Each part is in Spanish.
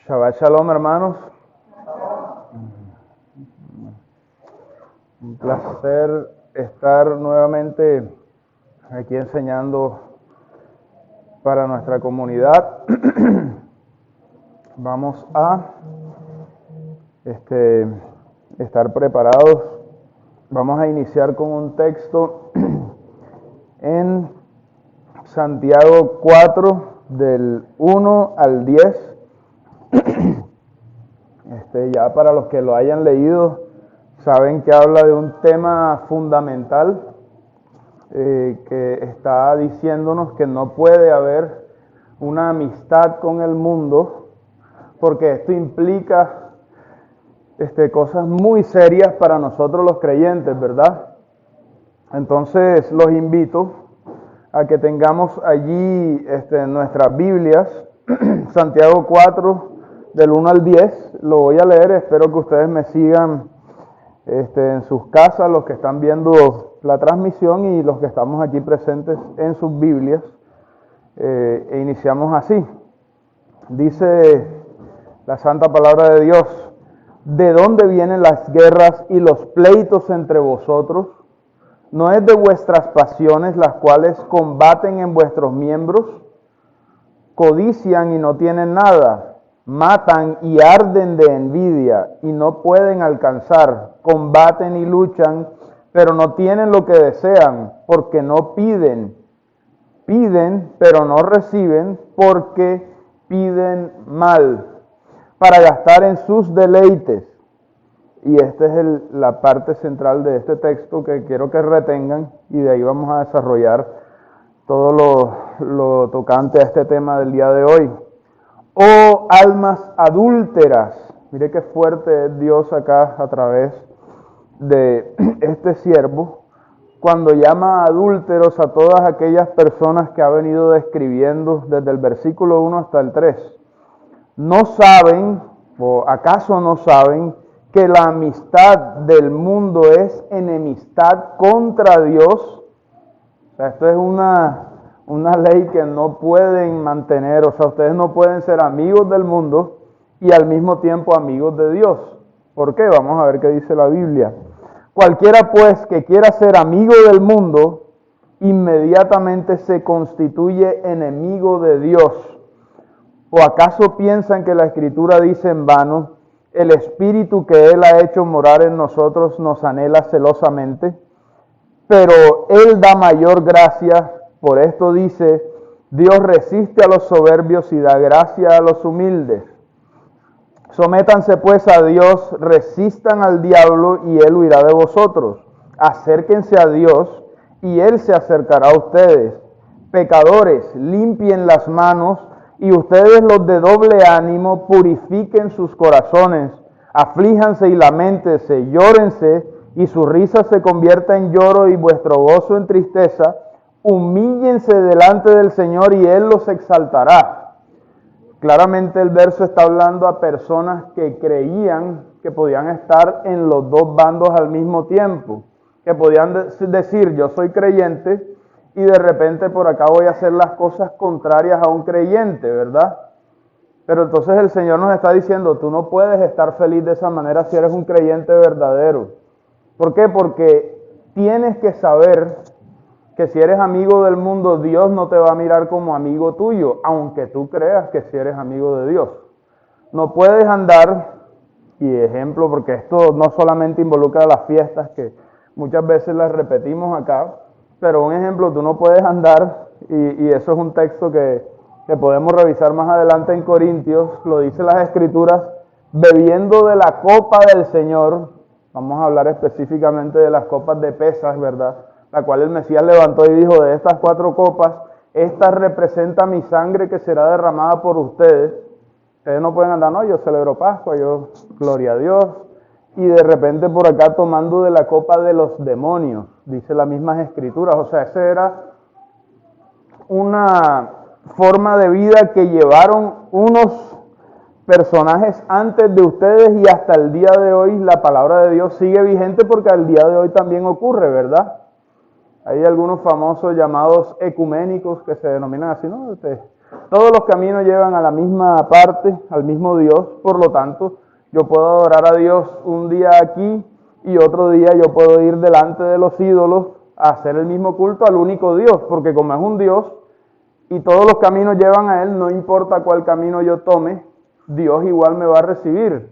Shabbat Shalom, hermanos. Un placer estar nuevamente aquí enseñando para nuestra comunidad. Vamos a estar preparados. Vamos a iniciar con un texto en Santiago 4, del 1 al 10. Ya para los que lo hayan leído, saben que habla de un tema fundamental que está diciéndonos que no puede haber una amistad con el mundo, porque esto implica cosas muy serias para nosotros los creyentes, ¿verdad? Entonces los invito a que tengamos allí en nuestras Biblias, Santiago 4, del 1 al 10, lo voy a leer, espero que ustedes me sigan en sus casas, los que están viendo la transmisión y los que estamos aquí presentes en sus Biblias, e iniciamos así. Dice la santa palabra de Dios: ¿de dónde vienen las guerras y los pleitos entre vosotros? ¿No es de vuestras pasiones las cuales combaten en vuestros miembros? Codician y no tienen nada, matan y arden de envidia y no pueden alcanzar, combaten y luchan, pero no tienen lo que desean, porque no piden. Piden, pero no reciben, porque piden mal, para gastar en sus deleites. Y esta es la parte central de este texto que quiero que retengan, y de ahí vamos a desarrollar todo lo tocante a este tema del día de hoy. Oh almas adúlteras, mire qué fuerte es Dios acá a través de este siervo, cuando llama adúlteros a todas aquellas personas que ha venido describiendo desde el versículo 1 hasta el 3. ¿No saben, o acaso no saben, que la amistad del mundo es enemistad contra Dios? O sea, esto es una ley que no pueden mantener. O sea, ustedes no pueden ser amigos del mundo y al mismo tiempo amigos de Dios. ¿Por qué? Vamos a ver qué dice la Biblia. Cualquiera pues que quiera ser amigo del mundo, inmediatamente se constituye enemigo de Dios. ¿O acaso piensan que la Escritura dice en vano: el Espíritu que Él ha hecho morar en nosotros nos anhela celosamente? Pero Él da mayor gracia. Por esto dice: Dios resiste a los soberbios y da gracia a los humildes. Sométanse pues a Dios, resistan al diablo y Él huirá de vosotros. Acérquense a Dios y Él se acercará a ustedes. Pecadores, limpien las manos, y ustedes los de doble ánimo purifiquen sus corazones. Aflíjanse y lamentense, llórense, y su risa se convierta en lloro y vuestro gozo en tristeza. Humíllense delante del Señor y Él los exaltará. Claramente el verso está hablando a personas que creían que podían estar en los dos bandos al mismo tiempo, que podían decir: yo soy creyente y de repente por acá voy a hacer las cosas contrarias a un creyente, ¿verdad? Pero entonces el Señor nos está diciendo: tú no puedes estar feliz de esa manera si eres un creyente verdadero. ¿Por qué? Porque tienes que saber que si eres amigo del mundo, Dios no te va a mirar como amigo tuyo, aunque tú creas que si eres amigo de Dios. No puedes andar, y ejemplo, porque esto no solamente involucra las fiestas, que muchas veces las repetimos acá, pero un ejemplo, tú no puedes andar, y eso es un texto que podemos revisar más adelante en Corintios, lo dice las Escrituras: bebiendo de la copa del Señor. Vamos a hablar específicamente de las copas de Pesas, ¿verdad?, la cual el Mesías levantó y dijo: de estas 4 copas, esta representa mi sangre que será derramada por ustedes. Ustedes no pueden andar: no, yo celebro Pascua, yo, gloria a Dios, y de repente por acá tomando de la copa de los demonios, dice las mismas Escrituras. O sea, esa era una forma de vida que llevaron unos personajes antes de ustedes y hasta el día de hoy la palabra de Dios sigue vigente porque al día de hoy también ocurre, ¿verdad? Hay algunos famosos llamados ecuménicos que se denominan así, ¿no? Todos los caminos llevan a la misma parte, al mismo Dios, por lo tanto, yo puedo adorar a Dios un día aquí y otro día yo puedo ir delante de los ídolos a hacer el mismo culto al único Dios, porque como es un Dios y todos los caminos llevan a Él, no importa cuál camino yo tome, Dios igual me va a recibir.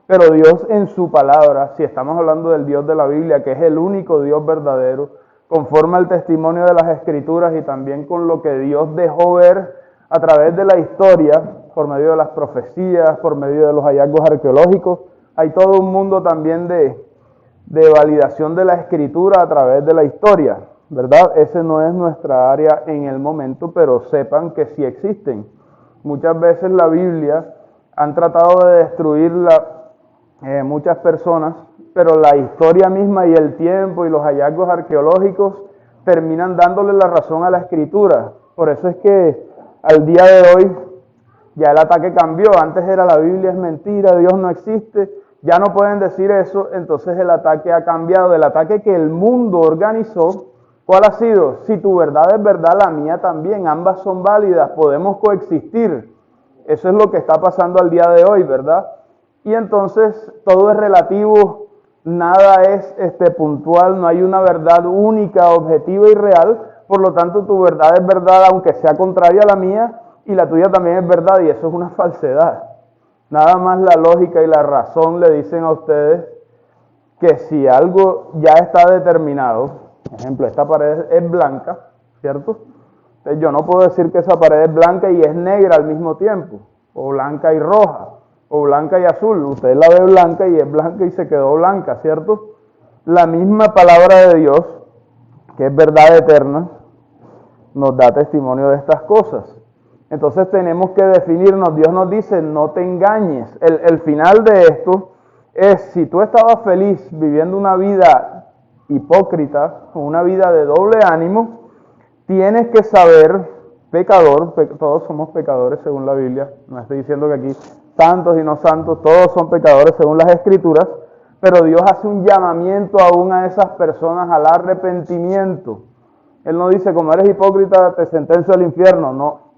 Pero Dios en su palabra, si estamos hablando del Dios de la Biblia, que es el único Dios verdadero, conforme al testimonio de las Escrituras y también con lo que Dios dejó ver a través de la historia, por medio de las profecías, por medio de los hallazgos arqueológicos, hay todo un mundo también de validación de la Escritura a través de la historia, ¿verdad? Ese no es nuestra área en el momento, pero sepan que sí existen. Muchas veces la Biblia han tratado de destruirla muchas personas, pero la historia misma y el tiempo y los hallazgos arqueológicos terminan dándole la razón a la Escritura. Por eso es que al día de hoy ya el ataque cambió. Antes era la Biblia es mentira, Dios no existe. Ya no pueden decir eso, entonces el ataque ha cambiado. Del ataque que el mundo organizó, ¿cuál ha sido? Si tu verdad es verdad, la mía también. Ambas son válidas, podemos coexistir. Eso es lo que está pasando al día de hoy, ¿verdad? Y entonces todo es relativo, nada es puntual, no hay una verdad única, objetiva y real. Por lo tanto, tu verdad es verdad aunque sea contraria a la mía y la tuya también es verdad y eso es una falsedad. Nada más la lógica y la razón le dicen a ustedes que si algo ya está determinado, por ejemplo, esta pared es blanca, ¿cierto? Entonces yo no puedo decir que esa pared es blanca y es negra al mismo tiempo, o blanca y roja, o blanca y azul. Usted la ve blanca y es blanca y se quedó blanca, ¿cierto? La misma palabra de Dios, que es verdad eterna, nos da testimonio de estas cosas. Entonces tenemos que definirnos. Dios nos dice, no te engañes. El final de esto es, si tú estabas feliz viviendo una vida hipócrita, una vida de doble ánimo, tienes que saber, pecador, todos somos pecadores según la Biblia, no estoy diciendo que aquí santos y no santos, todos son pecadores según las Escrituras, pero Dios hace un llamamiento aún a esas personas al arrepentimiento. Él no dice, como eres hipócrita, te sentencio al infierno, no.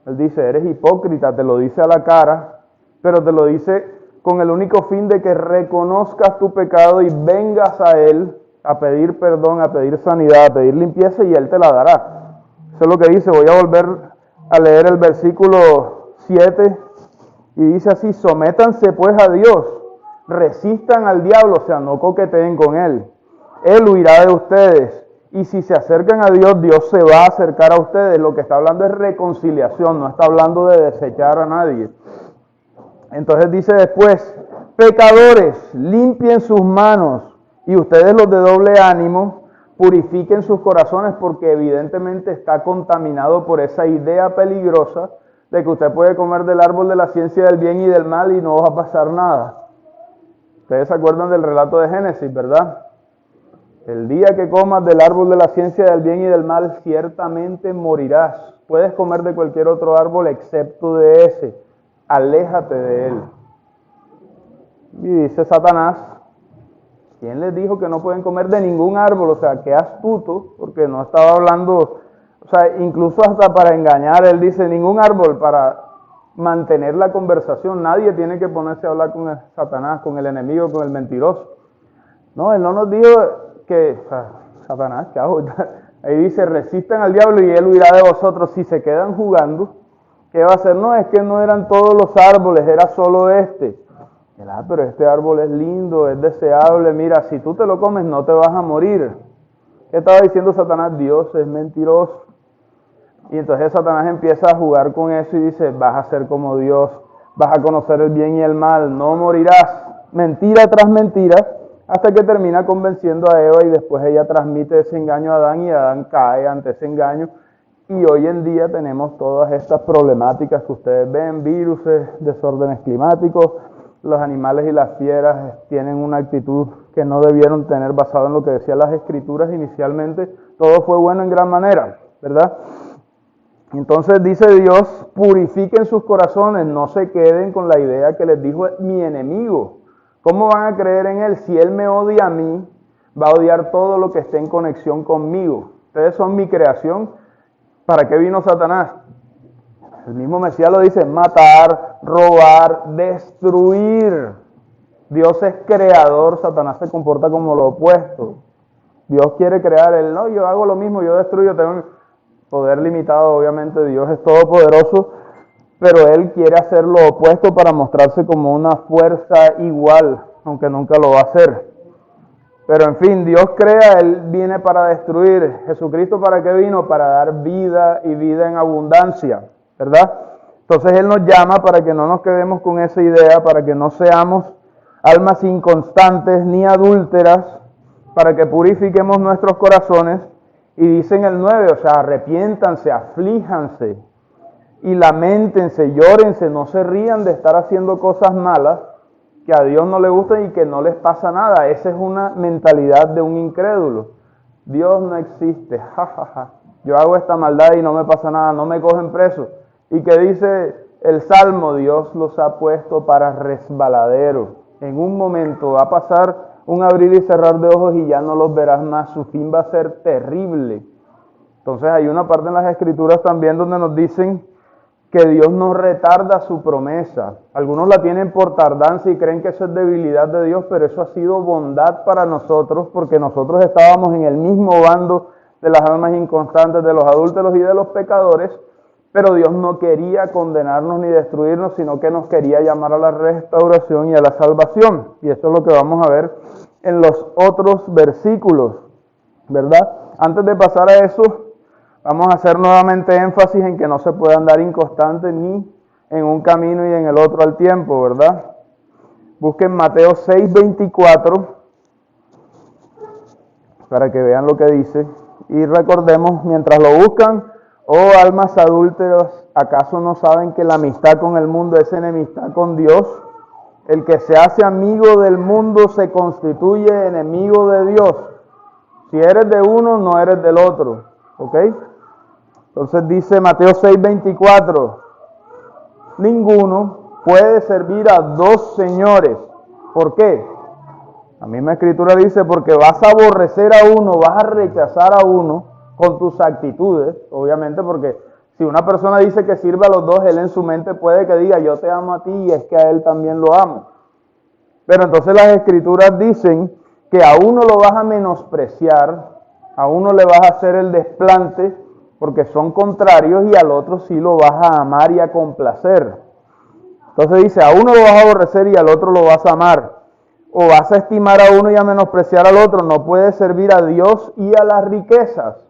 Él dice, eres hipócrita, te lo dice a la cara, pero te lo dice con el único fin de que reconozcas tu pecado y vengas a Él a pedir perdón, a pedir sanidad, a pedir limpieza y Él te la dará. Eso es lo que dice. Voy a volver a leer el versículo 7 y dice así, sométanse pues a Dios, resistan al diablo, o sea, no coqueteen con Él. Él huirá de ustedes. Y si se acercan a Dios, Dios se va a acercar a ustedes. Lo que está hablando es reconciliación, no está hablando de desechar a nadie. Entonces dice después, pecadores, limpien sus manos y ustedes los de doble ánimo, purifiquen sus corazones porque evidentemente está contaminado por esa idea peligrosa de que usted puede comer del árbol de la ciencia del bien y del mal y no va a pasar nada. Ustedes se acuerdan del relato de Génesis, ¿verdad? El día que comas del árbol de la ciencia del bien y del mal, ciertamente morirás. Puedes comer de cualquier otro árbol excepto de ese. Aléjate de él. Y dice Satanás, ¿quién les dijo que no pueden comer de ningún árbol? O sea, qué astuto, porque no estaba hablando, o sea, incluso hasta para engañar, él dice, ningún árbol para mantener la conversación. Nadie tiene que ponerse a hablar con el Satanás, con el enemigo, con el mentiroso. No, él no nos dijo que, Satanás, ¿qué hago? Ahí dice, resistan al diablo y él huirá de vosotros. Si se quedan jugando, ¿qué va a hacer? No, es que no eran todos los árboles, era solo este. Pero este árbol es lindo, es deseable. Mira, si tú te lo comes no te vas a morir. ¿Qué estaba diciendo Satanás? Dios es mentiroso. Y entonces Satanás empieza a jugar con eso y dice, vas a ser como Dios, vas a conocer el bien y el mal, no morirás. Mentira tras mentira, hasta que termina convenciendo a Eva y después ella transmite ese engaño a Adán y Adán cae ante ese engaño. Y hoy en día tenemos todas estas problemáticas que ustedes ven, virus, desórdenes climáticos, los animales y las fieras tienen una actitud que no debieron tener basado en lo que decían las Escrituras inicialmente. Todo fue bueno en gran manera, ¿verdad? Entonces dice Dios, purifiquen sus corazones, no se queden con la idea que les dijo mi enemigo. ¿Cómo van a creer en Él? Si Él me odia a mí, va a odiar todo lo que esté en conexión conmigo. Ustedes son mi creación. ¿Para qué vino Satanás? El mismo Mesías lo dice, matar, robar, destruir. Dios es creador, Satanás se comporta como lo opuesto. Dios quiere crear, Él no, yo hago lo mismo, yo destruyo, tengo poder limitado, obviamente Dios es todopoderoso, pero Él quiere hacer lo opuesto para mostrarse como una fuerza igual, aunque nunca lo va a hacer. Pero en fin, Dios crea, Él viene para destruir. Jesucristo, ¿para qué vino? Para dar vida y vida en abundancia, ¿verdad? Entonces Él nos llama para que no nos quedemos con esa idea, para que no seamos almas inconstantes ni adúlteras, para que purifiquemos nuestros corazones. Y dice en el 9, o sea, arrepiéntanse, aflíjanse y lamentense, llórense, no se rían de estar haciendo cosas malas que a Dios no le gustan y que no les pasa nada. Esa es una mentalidad de un incrédulo. Dios no existe, jajaja. Yo hago esta maldad y no me pasa nada, no me cogen preso. Y que dice el Salmo, Dios los ha puesto para resbaladero. En un momento va a pasar un abrir y cerrar de ojos y ya no los verás más. Su fin va a ser terrible. Entonces hay una parte en las Escrituras también donde nos dicen que Dios no retarda su promesa. Algunos la tienen por tardanza y creen que eso es debilidad de Dios, pero eso ha sido bondad para nosotros porque nosotros estábamos en el mismo bando de las almas inconstantes, de los adúlteros y de los pecadores, pero Dios no quería condenarnos ni destruirnos, sino que nos quería llamar a la restauración y a la salvación. Y eso es lo que vamos a ver en los otros versículos, ¿verdad? Antes de pasar a eso, vamos a hacer nuevamente énfasis en que no se puede andar inconstante ni en un camino y en el otro al tiempo, ¿verdad? Busquen Mateo 6:24 para que vean lo que dice. Y recordemos, mientras lo buscan, oh almas adúlteras, ¿acaso no saben que la amistad con el mundo es enemistad con Dios? El que se hace amigo del mundo se constituye enemigo de Dios. Si eres de uno, no eres del otro, ¿ok? Entonces dice Mateo 6:24, ninguno puede servir a dos señores. ¿Por qué? La misma escritura dice, porque vas a aborrecer a uno, vas a rechazar a uno con tus actitudes, obviamente, porque si una persona dice que sirve a los dos, él en su mente puede que diga, yo te amo a ti y es que a él también lo amo. Pero entonces las escrituras dicen que a uno lo vas a menospreciar, a uno le vas a hacer el desplante, porque son contrarios, y al otro sí lo vas a amar y a complacer. Entonces dice, a uno lo vas a aborrecer y al otro lo vas a amar. O vas a estimar a uno y a menospreciar al otro. No puedes servir a Dios y a las riquezas.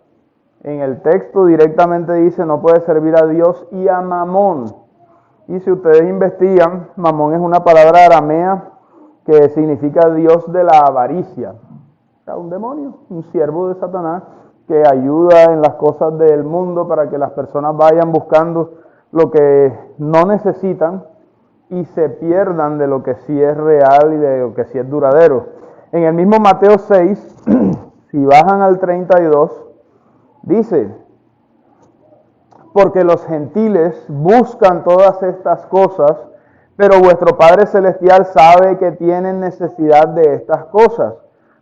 En el texto directamente dice, no puedes servir a Dios y a Mamón. Y si ustedes investigan, Mamón es una palabra aramea que significa Dios de la avaricia. O sea, un demonio, un siervo de Satanás que ayuda en las cosas del mundo para que las personas vayan buscando lo que no necesitan y se pierdan de lo que sí es real y de lo que sí es duradero. En el mismo Mateo 6, si bajan al 32, dice, porque los gentiles buscan todas estas cosas, pero vuestro Padre Celestial sabe que tienen necesidad de estas cosas.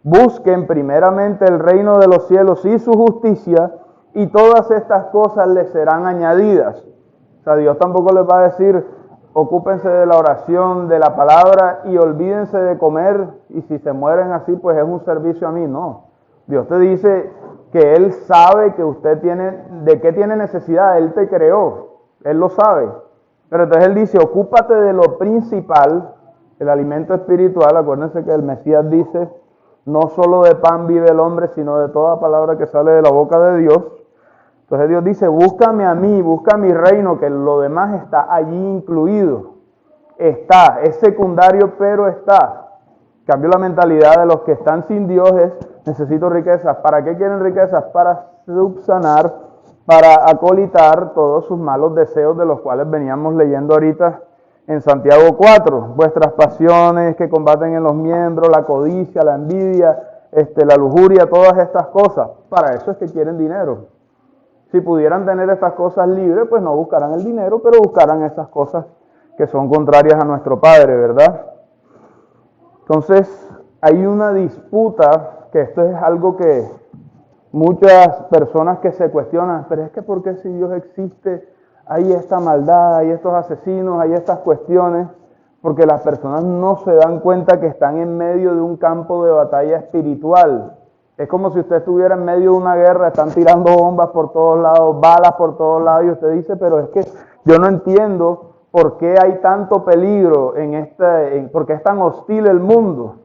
Busquen primeramente el reino de los cielos y su justicia, y todas estas cosas les serán añadidas. O sea, Dios tampoco les va a decir, ocúpense de la oración, de la palabra, y olvídense de comer, y si se mueren así, pues es un servicio a mí. No. Dios te dice que Él sabe que usted tiene, de qué tiene necesidad. Él te creó, Él lo sabe. Pero entonces Él dice, ocúpate de lo principal, el alimento espiritual. Acuérdense que el Mesías dice, no solo de pan vive el hombre, sino de toda palabra que sale de la boca de Dios. Entonces Dios dice, búscame a mí, busca mi reino, que lo demás está allí incluido. Está, es secundario, pero está. En cambio, la mentalidad de los que están sin Dios es, necesito riquezas. ¿Para qué quieren riquezas? Para subsanar, para acolitar todos sus malos deseos de los cuales veníamos leyendo ahorita en Santiago 4. Vuestras pasiones que combaten en los miembros, la codicia, la envidia, la lujuria, todas estas cosas. Para eso es que quieren dinero. Si pudieran tener estas cosas libres, pues no buscarán el dinero, pero buscarán esas cosas que son contrarias a nuestro Padre, ¿verdad? Entonces, hay una disputa, que esto es algo que muchas personas que se cuestionan, pero es que ¿por qué si Dios existe hay esta maldad, hay estos asesinos, hay estas cuestiones? Porque las personas no se dan cuenta que están en medio de un campo de batalla espiritual. Es como si usted estuviera en medio de una guerra, están tirando bombas por todos lados, balas por todos lados, y usted dice, pero es que yo no entiendo por qué hay tanto peligro por qué es tan hostil el mundo.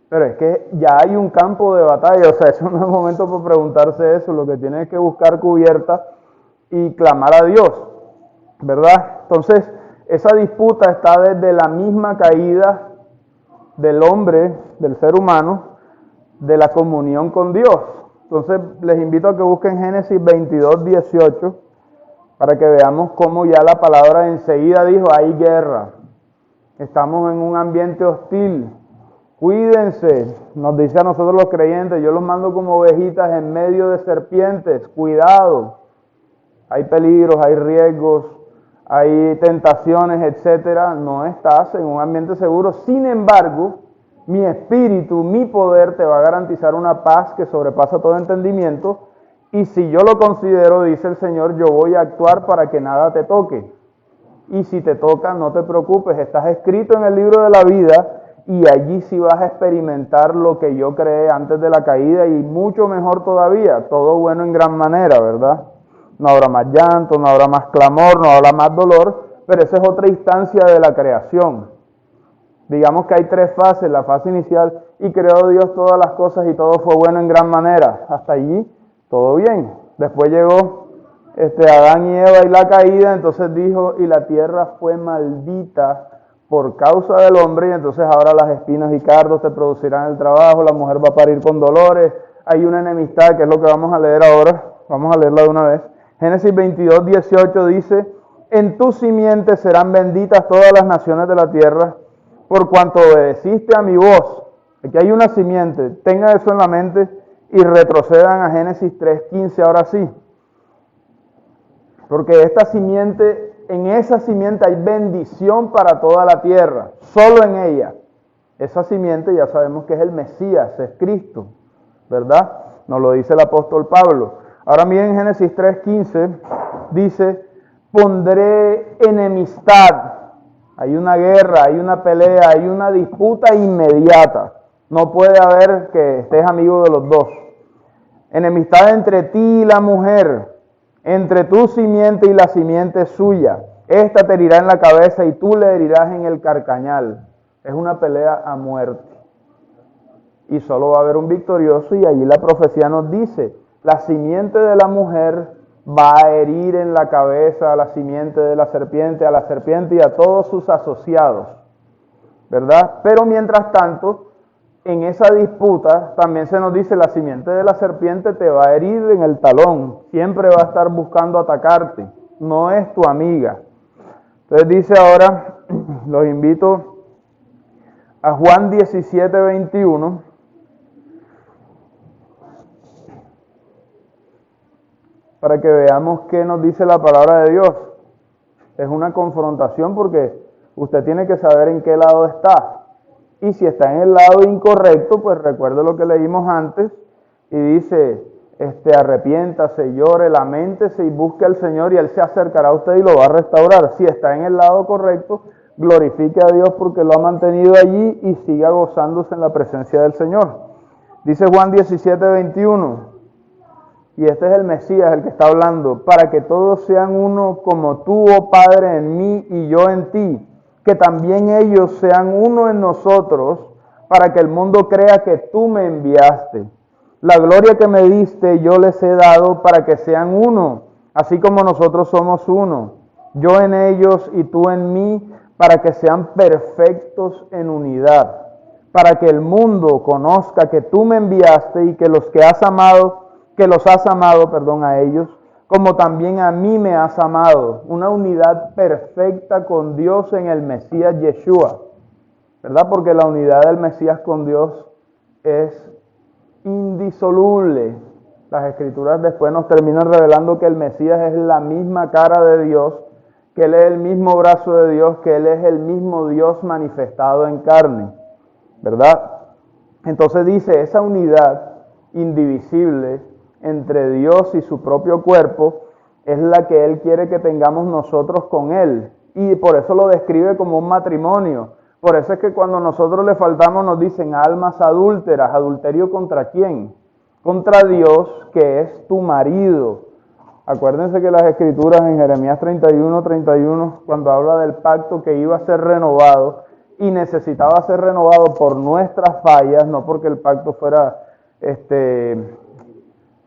Pero es que ya hay un campo de batalla, o sea, eso no es momento para preguntarse eso, lo que tiene es que buscar cubierta y clamar a Dios, ¿verdad? Entonces, esa disputa está desde la misma caída del hombre, del ser humano, de la comunión con Dios. Entonces, les invito a que busquen Génesis 22:18 para que veamos cómo ya la palabra enseguida dijo, hay guerra, estamos en un ambiente hostil. Cuídense, nos dice a nosotros los creyentes, yo los mando como ovejitas en medio de serpientes, cuidado. Hay peligros, hay riesgos, hay tentaciones, etcétera. No estás en un ambiente seguro. Sin embargo, mi espíritu, mi poder te va a garantizar una paz que sobrepasa todo entendimiento. Y si yo lo considero, dice el Señor, yo voy a actuar para que nada te toque. Y si te toca, no te preocupes, estás escrito en el libro de la vida y allí sí vas a experimentar lo que yo creé antes de la caída y mucho mejor todavía, todo bueno en gran manera, ¿verdad? No habrá más llanto, no habrá más clamor, no habrá más dolor, pero esa es otra instancia de la creación. Digamos que hay tres fases, la fase inicial, y creó Dios todas las cosas y todo fue bueno en gran manera. Hasta allí, todo bien. Después llegó Adán y Eva y la caída, entonces dijo, y la tierra fue maldita por causa del hombre, y entonces ahora las espinas y cardos te producirán el trabajo, la mujer va a parir con dolores, hay una enemistad, que es lo que vamos a leer ahora, vamos a leerla de una vez. Génesis 22:18 dice, en tu simiente serán benditas todas las naciones de la tierra, por cuanto obedeciste a mi voz. Aquí hay una simiente, tenga eso en la mente y retrocedan a Génesis 3:15 ahora sí. Porque esta simiente, en esa simiente hay bendición para toda la tierra, solo en ella. Esa simiente ya sabemos que es el Mesías, es Cristo, ¿verdad? Nos lo dice el apóstol Pablo. Ahora miren Génesis 3:15, dice, pondré enemistad. Hay una guerra, hay una pelea, hay una disputa inmediata. No puede haber que estés amigo de los dos. Enemistad entre ti y la mujer, entre tu simiente y la simiente suya. Esta te herirá en la cabeza y tú le herirás en el carcañal. Es una pelea a muerte. Y solo va a haber un victorioso y allí la profecía nos dice, la simiente de la mujer va a herir en la cabeza a la simiente de la serpiente y a todos sus asociados, ¿verdad? Pero mientras tanto, en esa disputa también se nos dice, la simiente de la serpiente te va a herir en el talón, siempre va a estar buscando atacarte, no es tu amiga. Entonces dice ahora, los invito a Juan 17:21, para que veamos qué nos dice la palabra de Dios. Es una confrontación porque usted tiene que saber en qué lado está. Y si está en el lado incorrecto, pues recuerde lo que leímos antes y dice, arrepiéntase, llore, laméntese y busque al Señor y Él se acercará a usted y lo va a restaurar. Si está en el lado correcto, glorifique a Dios porque lo ha mantenido allí y siga gozándose en la presencia del Señor. Dice Juan 17:21. Y este es el Mesías el que está hablando, para que todos sean uno como tú, oh Padre, en mí y yo en ti, que también ellos sean uno en nosotros, para que el mundo crea que tú me enviaste. La gloria que me diste yo les he dado para que sean uno, así como nosotros somos uno. Yo en ellos y tú en mí, para que sean perfectos en unidad, para que el mundo conozca que tú me enviaste y que los has amado a ellos, como también a mí me has amado. Una unidad perfecta con Dios en el Mesías Yeshua, ¿verdad? Porque la unidad del Mesías con Dios es indisoluble. Las Escrituras después nos terminan revelando que el Mesías es la misma cara de Dios, que Él es el mismo brazo de Dios, que Él es el mismo Dios manifestado en carne, ¿verdad? Entonces dice, esa unidad indivisible entre Dios y su propio cuerpo es la que Él quiere que tengamos nosotros con Él. Y por eso lo describe como un matrimonio. Por eso es que cuando nosotros le faltamos nos dicen almas adúlteras. ¿Adulterio contra quién? Contra Dios, que es tu marido. Acuérdense que las Escrituras en Jeremías 31, cuando habla del pacto que iba a ser renovado, y necesitaba ser renovado por nuestras fallas, no porque el pacto fuera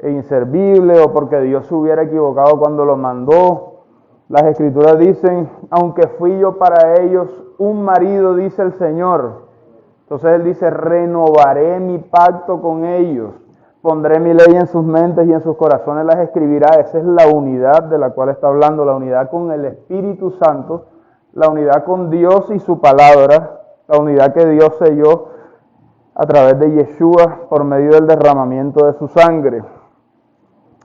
inservible o porque Dios se hubiera equivocado cuando lo mandó. Las Escrituras dicen, aunque fui yo para ellos un marido, dice el Señor. Entonces Él dice, renovaré mi pacto con ellos, pondré mi ley en sus mentes y en sus corazones las escribirá. Esa es la unidad de la cual está hablando, la unidad con el Espíritu Santo, la unidad con Dios y su palabra, la unidad que Dios selló a través de Yeshua por medio del derramamiento de su sangre.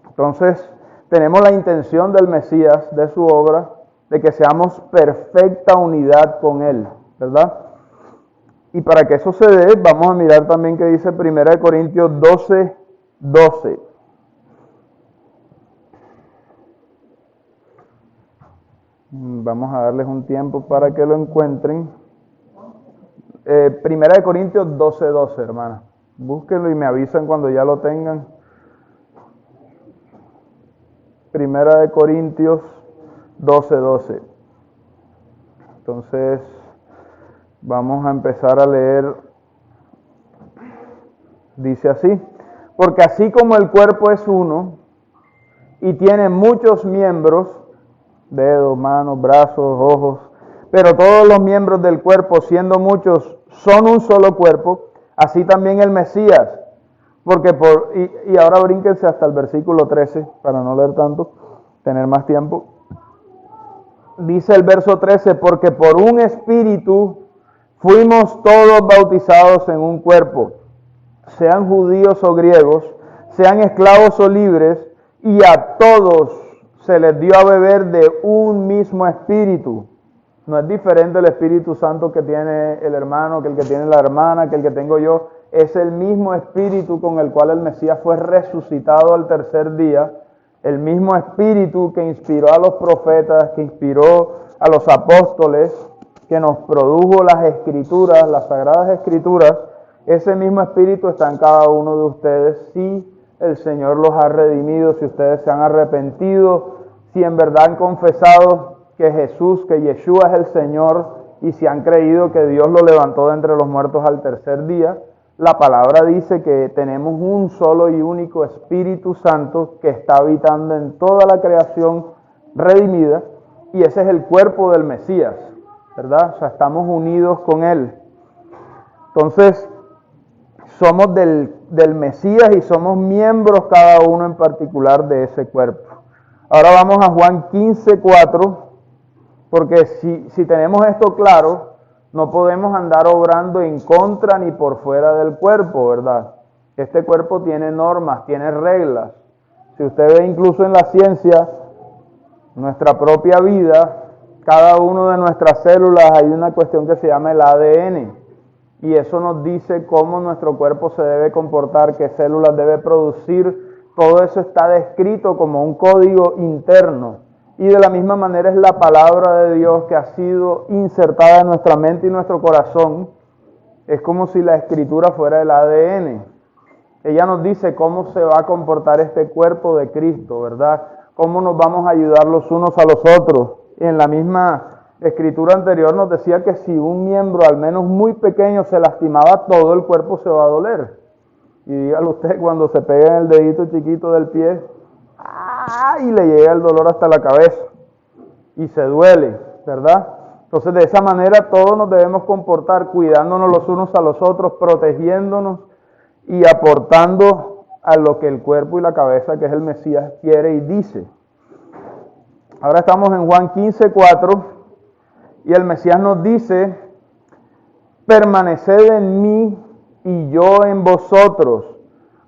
Entonces, tenemos la intención del Mesías, de su obra, de que seamos perfecta unidad con Él, ¿verdad? Y para que eso se dé, vamos a mirar también que dice 1 Corintios 12. Vamos a darles un tiempo para que lo encuentren. 1 Corintios 12, hermana. Búsquenlo y me avisan cuando ya lo tengan. 1 Corintios 12. Entonces, vamos a empezar a leer. Dice así: porque así como el cuerpo es uno y tiene muchos miembros, dedos, manos, brazos, ojos, pero todos los miembros del cuerpo, siendo muchos, son un solo cuerpo, así también el Mesías. Porque y ahora brínquense hasta el versículo 13, para no leer tanto, tener más tiempo. Dice el verso 13, porque por un espíritu fuimos todos bautizados en un cuerpo, sean judíos o griegos, sean esclavos o libres, y a todos se les dio a beber de un mismo espíritu. No es diferente el Espíritu Santo que tiene el hermano, que el que tiene la hermana, que el que tengo yo. Es el mismo Espíritu con el cual el Mesías fue resucitado al tercer día. El mismo Espíritu que inspiró a los profetas, que inspiró a los apóstoles, que nos produjo las Escrituras, las Sagradas Escrituras. Ese mismo Espíritu está en cada uno de ustedes si el Señor los ha redimido, si ustedes se han arrepentido, si en verdad han confesado que Jesús, que Yeshua es el Señor, y si han creído que Dios lo levantó de entre los muertos al tercer día. La palabra dice que tenemos un solo y único Espíritu Santo que está habitando en toda la creación redimida, y ese es el cuerpo del Mesías, ¿verdad? O sea, estamos unidos con Él. Entonces, somos del Mesías y somos miembros cada uno en particular de ese cuerpo. Ahora vamos a Juan 15:4, porque si tenemos esto claro, no podemos andar obrando en contra ni por fuera del cuerpo, ¿verdad? Este cuerpo tiene normas, tiene reglas. Si usted ve incluso en la ciencia, nuestra propia vida, cada una de nuestras células, hay una cuestión que se llama el ADN. Y eso nos dice cómo nuestro cuerpo se debe comportar, qué células debe producir. Todo eso está descrito como un código interno. Y de la misma manera es la palabra de Dios que ha sido insertada en nuestra mente y nuestro corazón. Es como si la Escritura fuera el ADN. Ella nos dice cómo se va a comportar este cuerpo de Cristo, ¿verdad? Cómo nos vamos a ayudar los unos a los otros. En la misma Escritura anterior nos decía que si un miembro, al menos muy pequeño, se lastimaba, todo el cuerpo se va a doler. Y dígale usted cuando se pega en el dedito chiquito del pie, y le llega el dolor hasta la cabeza y se duele, ¿verdad? Entonces de esa manera todos nos debemos comportar, cuidándonos los unos a los otros, protegiéndonos y aportando a lo que el cuerpo y la cabeza, que es el Mesías, quiere y dice. Ahora estamos en Juan 15:4 y el Mesías nos dice: permaneced en mí y yo en vosotros.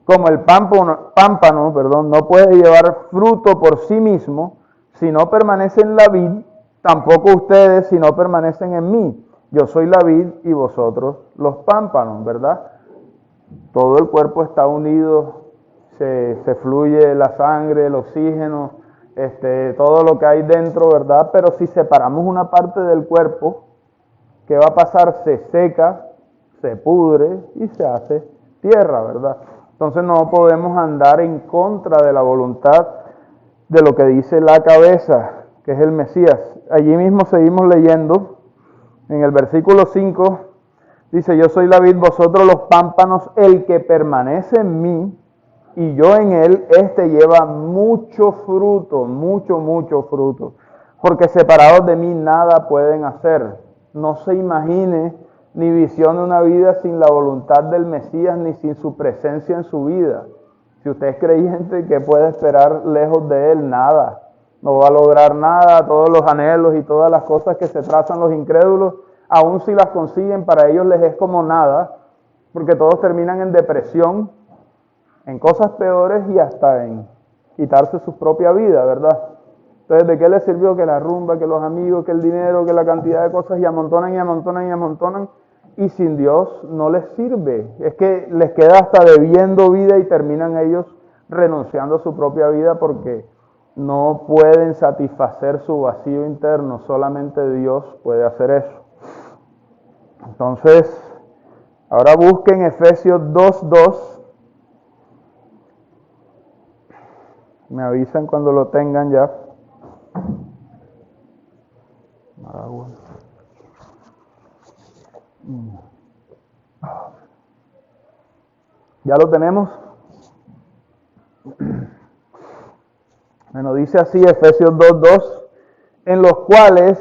Como el pámpano, no puede llevar fruto por sí mismo, si no permanece en la vid, tampoco ustedes si no permanecen en mí. Yo soy la vid y vosotros los pámpanos, ¿verdad? Todo el cuerpo está unido, se fluye la sangre, el oxígeno, todo lo que hay dentro, ¿verdad? Pero si separamos una parte del cuerpo, ¿qué va a pasar? Se seca, se pudre y se hace tierra, ¿verdad? Entonces no podemos andar en contra de la voluntad de lo que dice la cabeza, que es el Mesías. Allí mismo seguimos leyendo, en el versículo 5, dice, yo soy la vid, vosotros los pámpanos, el que permanece en mí y yo en él, lleva mucho fruto, mucho fruto, porque separados de mí nada pueden hacer. No se imagine ni visione una vida sin la voluntad del Mesías, ni sin su presencia en su vida. Si usted es creyente, ¿qué puede esperar lejos de él? Nada. No va a lograr nada. Todos los anhelos y todas las cosas que se trazan los incrédulos, aun si las consiguen, para ellos les es como nada, porque todos terminan en depresión, en cosas peores y hasta en quitarse su propia vida, ¿verdad? Entonces, ¿de qué les sirvió que la rumba, que los amigos, que el dinero, que la cantidad de cosas y amontonan y amontonan y amontonan? Y sin Dios no les sirve. Es que les queda hasta debiendo vida y terminan ellos renunciando a su propia vida porque no pueden satisfacer su vacío interno. Solamente Dios puede hacer eso. Entonces, ahora busquen Efesios 2:2. Me avisan cuando lo tengan ya. Agua. ¿Ya lo tenemos? Bueno, dice así Efesios 2:2, en los cuales,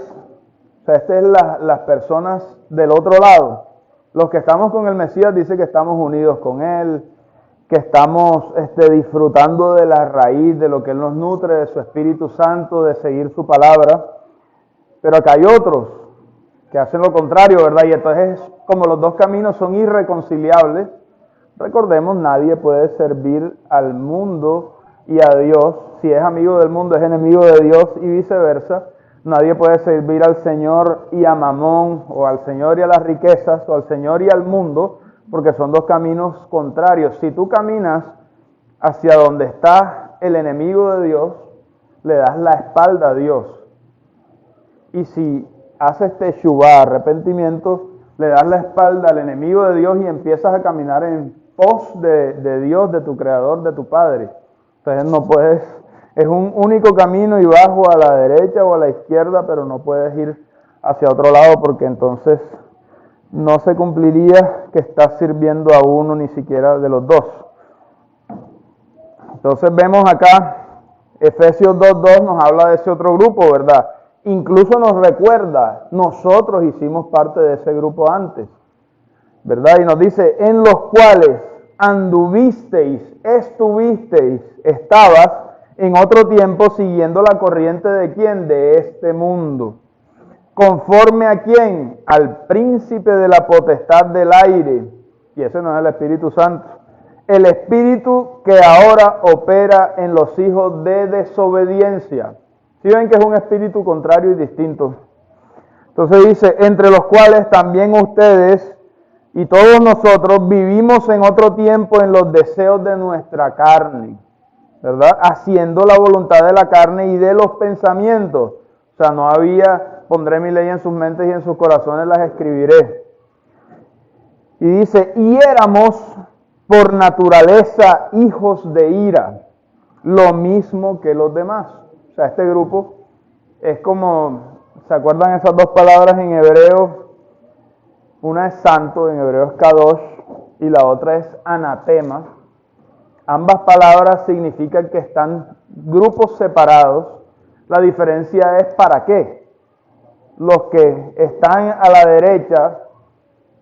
o sea, estas son las personas del otro lado. Los que estamos con el Mesías dice que estamos unidos con Él, que estamos disfrutando de la raíz, de lo que Él nos nutre, de su Espíritu Santo, de seguir su palabra. Pero acá hay otros que hacen lo contrario, ¿verdad? Y entonces, como los dos caminos son irreconciliables, recordemos, nadie puede servir al mundo y a Dios. Si es amigo del mundo, es enemigo de Dios y viceversa. Nadie puede servir al Señor y a Mamón, o al Señor y a las riquezas, o al Señor y al mundo, porque son dos caminos contrarios. Si tú caminas hacia donde está el enemigo de Dios, le das la espalda a Dios. Y si haces teshuvá, arrepentimiento, le das la espalda al enemigo de Dios y empiezas a caminar en pos de Dios, de tu Creador, de tu Padre. Entonces no puedes, es un único camino y vas o a la derecha o a la izquierda, pero no puedes ir hacia otro lado porque entonces no se cumpliría que estás sirviendo a uno ni siquiera de los dos. Entonces vemos acá, Efesios 2:2 nos habla de ese otro grupo, ¿verdad? Incluso nos recuerda, nosotros hicimos parte de ese grupo antes, ¿verdad? Y nos dice, en los cuales anduvisteis, estuvisteis, estabas en otro tiempo siguiendo la corriente de ¿quién? De este mundo. ¿Conforme a quién? Al príncipe de la potestad del aire. Y ese no es el Espíritu Santo. El espíritu que ahora opera en los hijos de desobediencia. ¿Sí ven que es un espíritu contrario y distinto? Entonces dice, entre los cuales también ustedes y todos nosotros vivimos en otro tiempo en los deseos de nuestra carne, ¿verdad? Haciendo la voluntad de la carne y de los pensamientos. O sea, no había, pondré mi ley en sus mentes y en sus corazones las escribiré. Y dice, y éramos por naturaleza hijos de ira, lo mismo que los demás. O sea, este grupo es como, ¿se acuerdan esas dos palabras en hebreo? Una es santo, en hebreo es kadosh, y la otra es anatema. Ambas palabras significan que están grupos separados. La diferencia es para qué. Los que están a la derecha,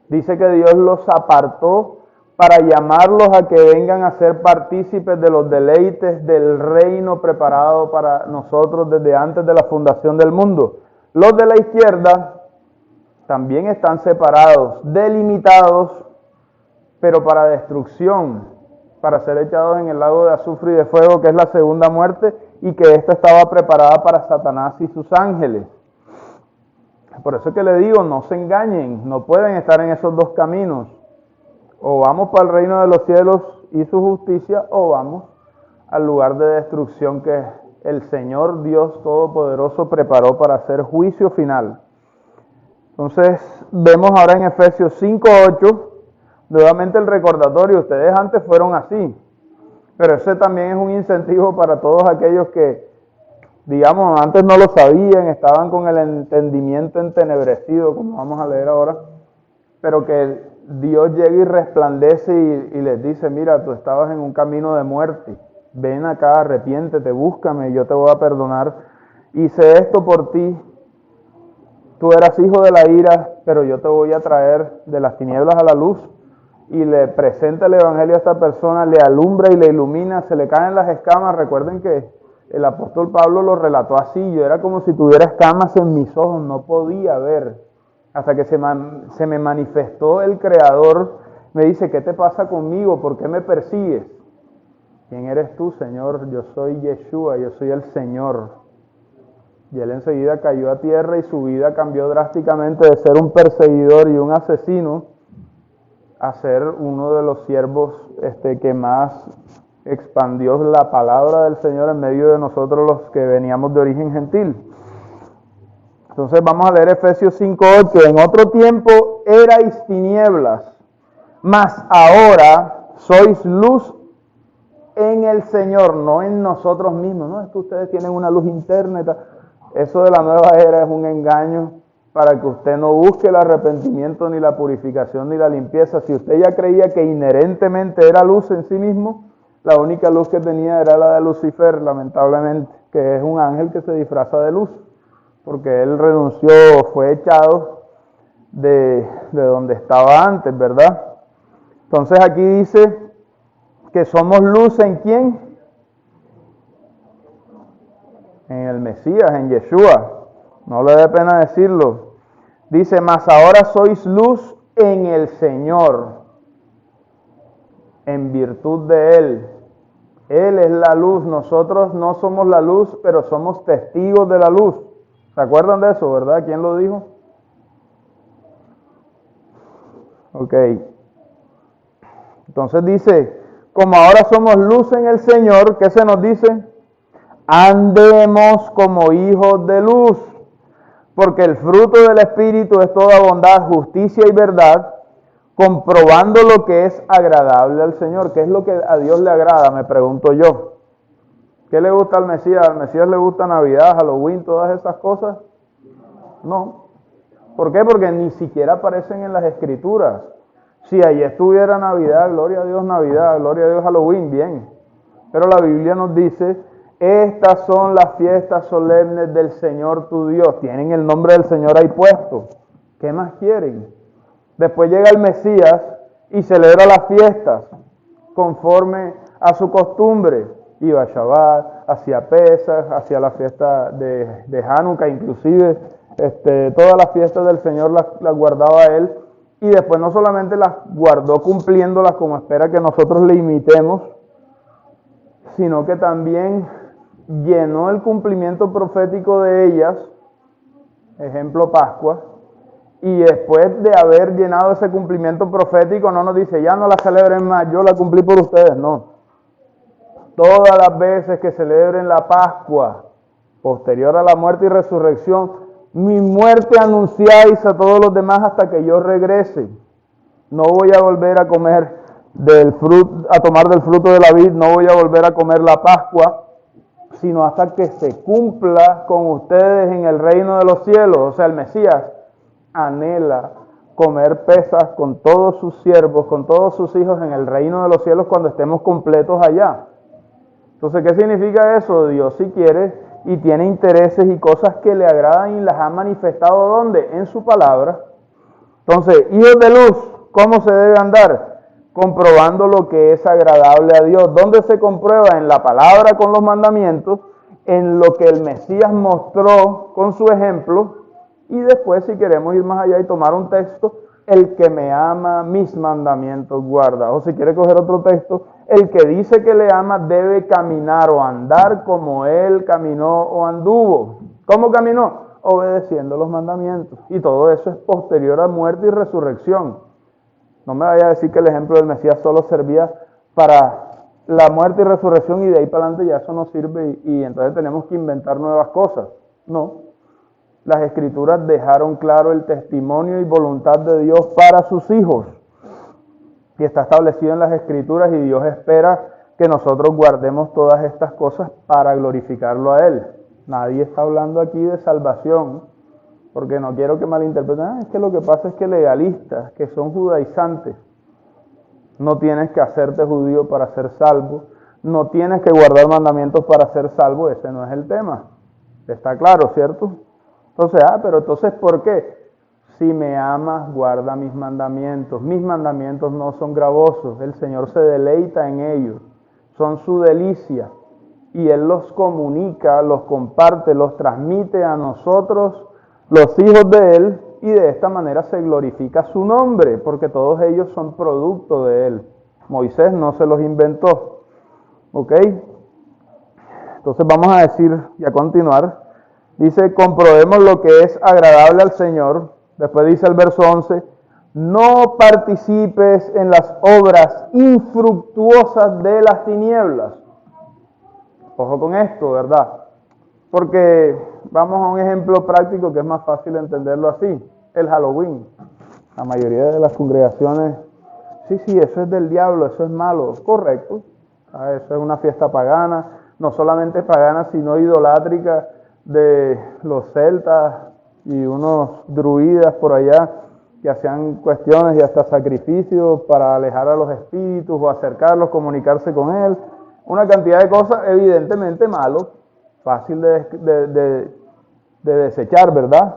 dice que Dios los apartó para llamarlos a que vengan a ser partícipes de los deleites del reino preparado para nosotros desde antes de la fundación del mundo. Los de la izquierda también están separados, delimitados, pero para destrucción. para ser echados en el lago de azufre y de fuego, que es la segunda muerte, y que esta estaba preparada para Satanás y sus ángeles. Por eso es que le digo, no se engañen, no pueden estar en esos dos caminos. O vamos para el reino de los cielos y su justicia, o vamos al lugar de destrucción que el Señor Dios Todopoderoso preparó para hacer juicio final. Entonces, vemos ahora en Efesios 5:8, nuevamente el recordatorio, ustedes antes fueron así, pero ese también es un incentivo para todos aquellos que, digamos, antes no lo sabían, estaban con el entendimiento entenebrecido, como vamos a leer ahora, pero que Dios llega y resplandece y les dice, mira, tú estabas en un camino de muerte, ven acá, arrepiéntete, búscame, yo te voy a perdonar, hice esto por ti, tú eras hijo de la ira, pero yo te voy a traer de las tinieblas a la luz, y le presenta el evangelio a esta persona, le alumbra y le ilumina, se le caen las escamas. Recuerden que el apóstol Pablo lo relató así, yo era como si tuviera escamas en mis ojos, no podía ver, hasta que se me manifestó el Creador, me dice, ¿qué te pasa conmigo? ¿Por qué me persigues? ¿Quién eres tú, Señor? Yo soy Yeshua, yo soy el Señor. Y él enseguida cayó a tierra y su vida cambió drásticamente de ser un perseguidor y un asesino a ser uno de los siervos que más expandió la palabra del Señor en medio de nosotros los que veníamos de origen gentil. Entonces vamos a leer Efesios 5:8. En otro tiempo erais tinieblas, mas ahora sois luz en el Señor, no en nosotros mismos. No es que ustedes tienen una luz interna y tal. Eso de la nueva era es un engaño para que usted no busque el arrepentimiento, ni la purificación, ni la limpieza. Si usted ya creía que inherentemente era luz en sí mismo, la única luz que tenía era la de Lucifer, lamentablemente, que es un ángel que se disfraza de luz, porque él renunció, fue echado de donde estaba antes, ¿verdad? Entonces aquí dice que somos luz en ¿quién? En el Mesías, en Yeshua. No le dé pena decirlo. Dice, mas ahora sois luz en el Señor, en virtud de Él. Él es la luz, nosotros no somos la luz, pero somos testigos de la luz. ¿Se acuerdan de eso, verdad? ¿Quién lo dijo? Ok. Entonces dice, como ahora somos luz en el Señor, ¿qué se nos dice? Andemos como hijos de luz, porque el fruto del Espíritu es toda bondad, justicia y verdad, comprobando lo que es agradable al Señor. ¿Qué es lo que a Dios le agrada? Me pregunto yo. ¿Qué le gusta al Mesías? ¿Al Mesías le gusta Navidad, Halloween, todas esas cosas? No. ¿Por qué? Porque ni siquiera aparecen en las Escrituras. Si ahí estuviera Navidad, gloria a Dios Navidad, gloria a Dios Halloween, bien. Pero la Biblia nos dice, estas son las fiestas solemnes del Señor tu Dios. Tienen el nombre del Señor ahí puesto. ¿Qué más quieren? Después llega el Mesías y celebra las fiestas conforme a su costumbre. Iba a Shabbat, hacía Pesaj, hacía la fiesta de Hanukkah, inclusive todas las fiestas del Señor las guardaba él. Y después no solamente las guardó cumpliéndolas como espera que nosotros le imitemos, sino que también llenó el cumplimiento profético de ellas, ejemplo Pascua, y después de haber llenado ese cumplimiento profético no nos dice, ya no la celebren más, yo la cumplí por ustedes, no. Todas las veces que celebren la Pascua, posterior a la muerte y resurrección, mi muerte anunciáis a todos los demás hasta que yo regrese. No voy a volver a comer a tomar del fruto de la vid, no voy a volver a comer la Pascua, sino hasta que se cumpla con ustedes en el reino de los cielos. O sea, el Mesías anhela comer Pesaj con todos sus siervos, con todos sus hijos en el reino de los cielos cuando estemos completos allá. Entonces, ¿qué significa eso? Dios si quiere y tiene intereses y cosas que le agradan y las ha manifestado ¿dónde? En su palabra. Entonces, hijos de luz, ¿cómo se debe andar? Comprobando lo que es agradable a Dios. ¿Dónde se comprueba? En la palabra con los mandamientos, en lo que el Mesías mostró con su ejemplo, y después, si queremos ir más allá y tomar un texto, el que me ama, mis mandamientos guarda. O si quiere coger otro texto, el que dice que le ama debe caminar o andar como él caminó o anduvo. ¿Cómo caminó? Obedeciendo los mandamientos. Y todo eso es posterior a muerte y resurrección. No me vaya a decir que el ejemplo del Mesías solo servía para la muerte y resurrección y de ahí para adelante ya eso no sirve y entonces tenemos que inventar nuevas cosas. No. Las Escrituras dejaron claro el testimonio y voluntad de Dios para sus hijos. Y está establecido en las Escrituras y Dios espera que nosotros guardemos todas estas cosas para glorificarlo a Él. Nadie está hablando aquí de salvación, porque no quiero que malinterpreten. Es que lo que pasa es que legalistas, que son judaizantes, no tienes que hacerte judío para ser salvo, no tienes que guardar mandamientos para ser salvo, ese no es el tema. Está claro, ¿cierto? Entonces, pero entonces, ¿por qué? Si me amas, guarda mis mandamientos. Mis mandamientos no son gravosos, el Señor se deleita en ellos, son su delicia. Y Él los comunica, los comparte, los transmite a nosotros, los hijos de Él, y de esta manera se glorifica su nombre, porque todos ellos son producto de Él. Moisés no se los inventó. ¿Ok? Entonces vamos a decir y a continuar. Dice, comprobemos lo que es agradable al Señor. Después dice el verso 11, no participes en las obras infructuosas de las tinieblas. Ojo con esto, ¿verdad? Porque vamos a un ejemplo práctico que es más fácil entenderlo así. El Halloween. La mayoría de las congregaciones, sí, eso es del diablo, eso es malo. Correcto. Eso es una fiesta pagana, no solamente pagana, sino idolátrica de los celtas y unos druidas por allá que hacían cuestiones y hasta sacrificios para alejar a los espíritus o acercarlos, comunicarse con él. Una cantidad de cosas evidentemente malos, fácil de desechar, ¿verdad?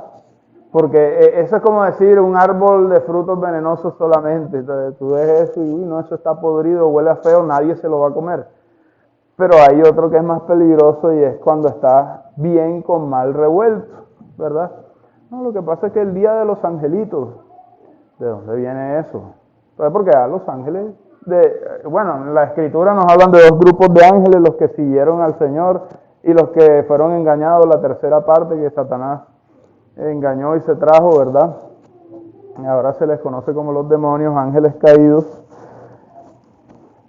Porque eso es como decir un árbol de frutos venenosos solamente. Entonces, tú ves eso y no, eso está podrido, huele a feo, nadie se lo va a comer. Pero hay otro que es más peligroso y es cuando está bien con mal revuelto, ¿verdad? No, lo que pasa es que el día de los angelitos, ¿de dónde viene eso? Entonces, porque a los ángeles, en la Escritura nos hablan de dos grupos de ángeles, los que siguieron al Señor y los que fueron engañados, la tercera parte que Satanás engañó y se trajo, ¿verdad? Y ahora se les conoce como los demonios, ángeles caídos.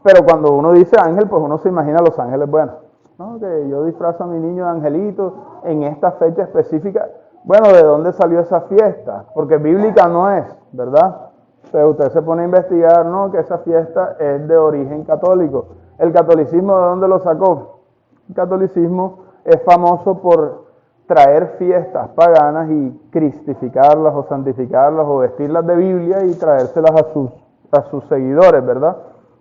Pero cuando uno dice ángel, pues uno se imagina a los ángeles buenos. ¿No? Que yo disfrazo a mi niño de angelito en esta fecha específica. Bueno, ¿de dónde salió esa fiesta? Porque bíblica no es, ¿verdad? Entonces usted se pone a investigar, ¿no? Que esa fiesta es de origen católico. ¿El catolicismo de dónde lo sacó? El catolicismo es famoso por traer fiestas paganas y cristificarlas o santificarlas o vestirlas de Biblia y traérselas a sus seguidores, ¿verdad?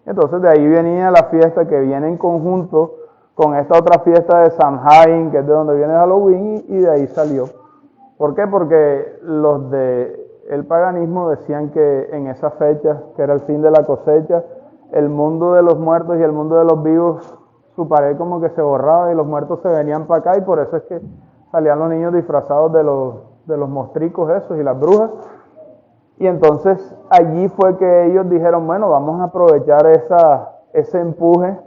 Entonces de ahí venía la fiesta que viene en conjunto con esta otra fiesta de Samhain, que es de donde viene Halloween, y de ahí salió. ¿Por qué? Porque los del paganismo decían que en esa fecha, que era el fin de la cosecha, el mundo de los muertos y el mundo de los vivos, su pared como que se borraba y los muertos se venían para acá, y por eso es que salían los niños disfrazados de los mostricos esos y las brujas. Y entonces allí fue que ellos dijeron, bueno, vamos a aprovechar ese empuje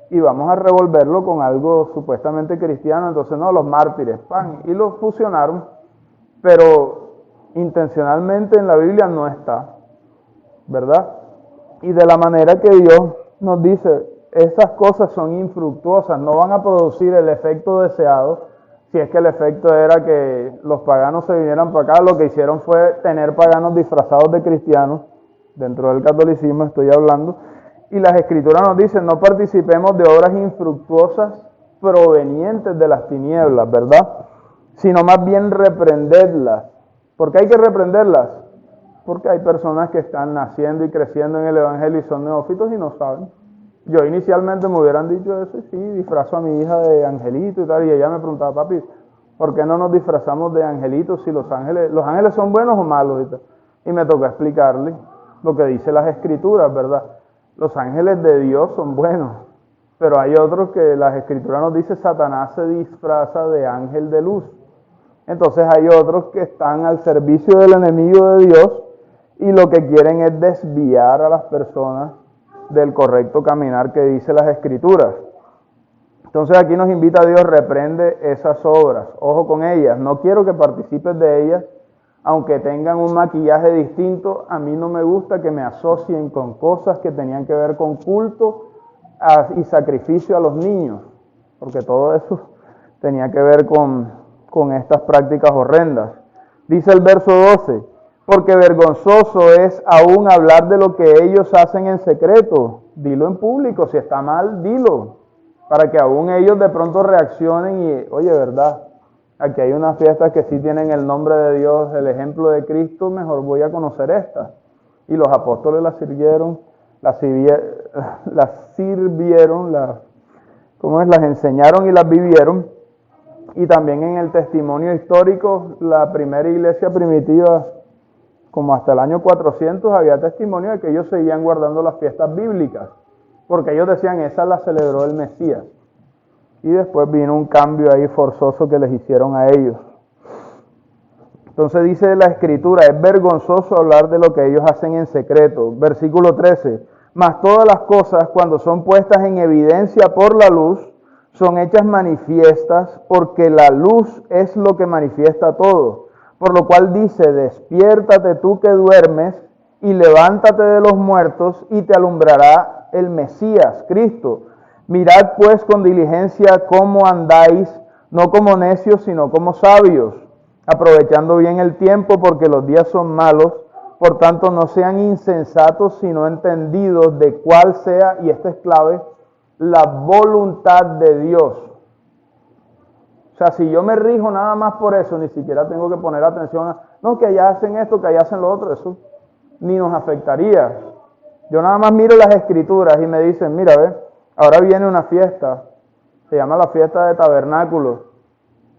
y vamos a revolverlo con algo supuestamente cristiano. Entonces, no, los mártires, pan, y los fusionaron, pero intencionalmente en la Biblia no está, ¿verdad? Y de la manera que Dios nos dice, esas cosas son infructuosas, no van a producir el efecto deseado. Si es que el efecto era que los paganos se vinieran para acá, lo que hicieron fue tener paganos disfrazados de cristianos, dentro del catolicismo estoy hablando, y las Escrituras nos dicen, no participemos de obras infructuosas provenientes de las tinieblas, ¿verdad? Sino más bien reprenderlas. ¿Por qué hay que reprenderlas? Porque hay personas que están naciendo y creciendo en el Evangelio y son neófitos y no saben. Yo inicialmente me hubieran dicho eso, y sí, disfrazo a mi hija de angelito y tal, y ella me preguntaba, papi, ¿por qué no nos disfrazamos de angelitos si los ángeles son buenos o malos? Y me tocó explicarle lo que dice las Escrituras, ¿verdad? Los ángeles de Dios son buenos, pero hay otros que las Escrituras nos dice, Satanás se disfraza de ángel de luz. Entonces hay otros que están al servicio del enemigo de Dios y lo que quieren es desviar a las personas del correcto caminar que dice las Escrituras. Entonces aquí nos invita a Dios, reprende esas obras, ojo con ellas, no quiero que participes de ellas, aunque tengan un maquillaje distinto, a mí no me gusta que me asocien con cosas que tenían que ver con culto y sacrificio a los niños, porque todo eso tenía que ver con estas prácticas horrendas. Dice el verso 12, porque vergonzoso es aún hablar de lo que ellos hacen en secreto. Dilo en público, si está mal, dilo, para que aún ellos de pronto reaccionen y, oye, ¿verdad? Aquí hay unas fiestas que sí tienen el nombre de Dios, el ejemplo de Cristo, mejor voy a conocer estas. Y los apóstoles las sirvieron, las enseñaron y las vivieron. Y también en el testimonio histórico, la primera iglesia primitiva, como hasta el año 400, había testimonio de que ellos seguían guardando las fiestas bíblicas, porque ellos decían, esa la celebró el Mesías. Y después vino un cambio ahí forzoso que les hicieron a ellos. Entonces dice la Escritura, es vergonzoso hablar de lo que ellos hacen en secreto. Versículo 13, mas todas las cosas cuando son puestas en evidencia por la luz, son hechas manifiestas, porque la luz es lo que manifiesta todo. Por lo cual dice, despiértate tú que duermes, y levántate de los muertos, y te alumbrará el Mesías, Cristo. Mirad pues con diligencia cómo andáis, no como necios, sino como sabios, aprovechando bien el tiempo, porque los días son malos. Por tanto, no sean insensatos, sino entendidos de cuál sea, y esta es clave, la voluntad de Dios. O sea, si yo me rijo nada más por eso, ni siquiera tengo que poner atención a, no, que allá hacen esto, que allá hacen lo otro, eso ni nos afectaría. Yo nada más miro las Escrituras y me dicen, mira, ve, ahora viene una fiesta, se llama la fiesta de tabernáculos.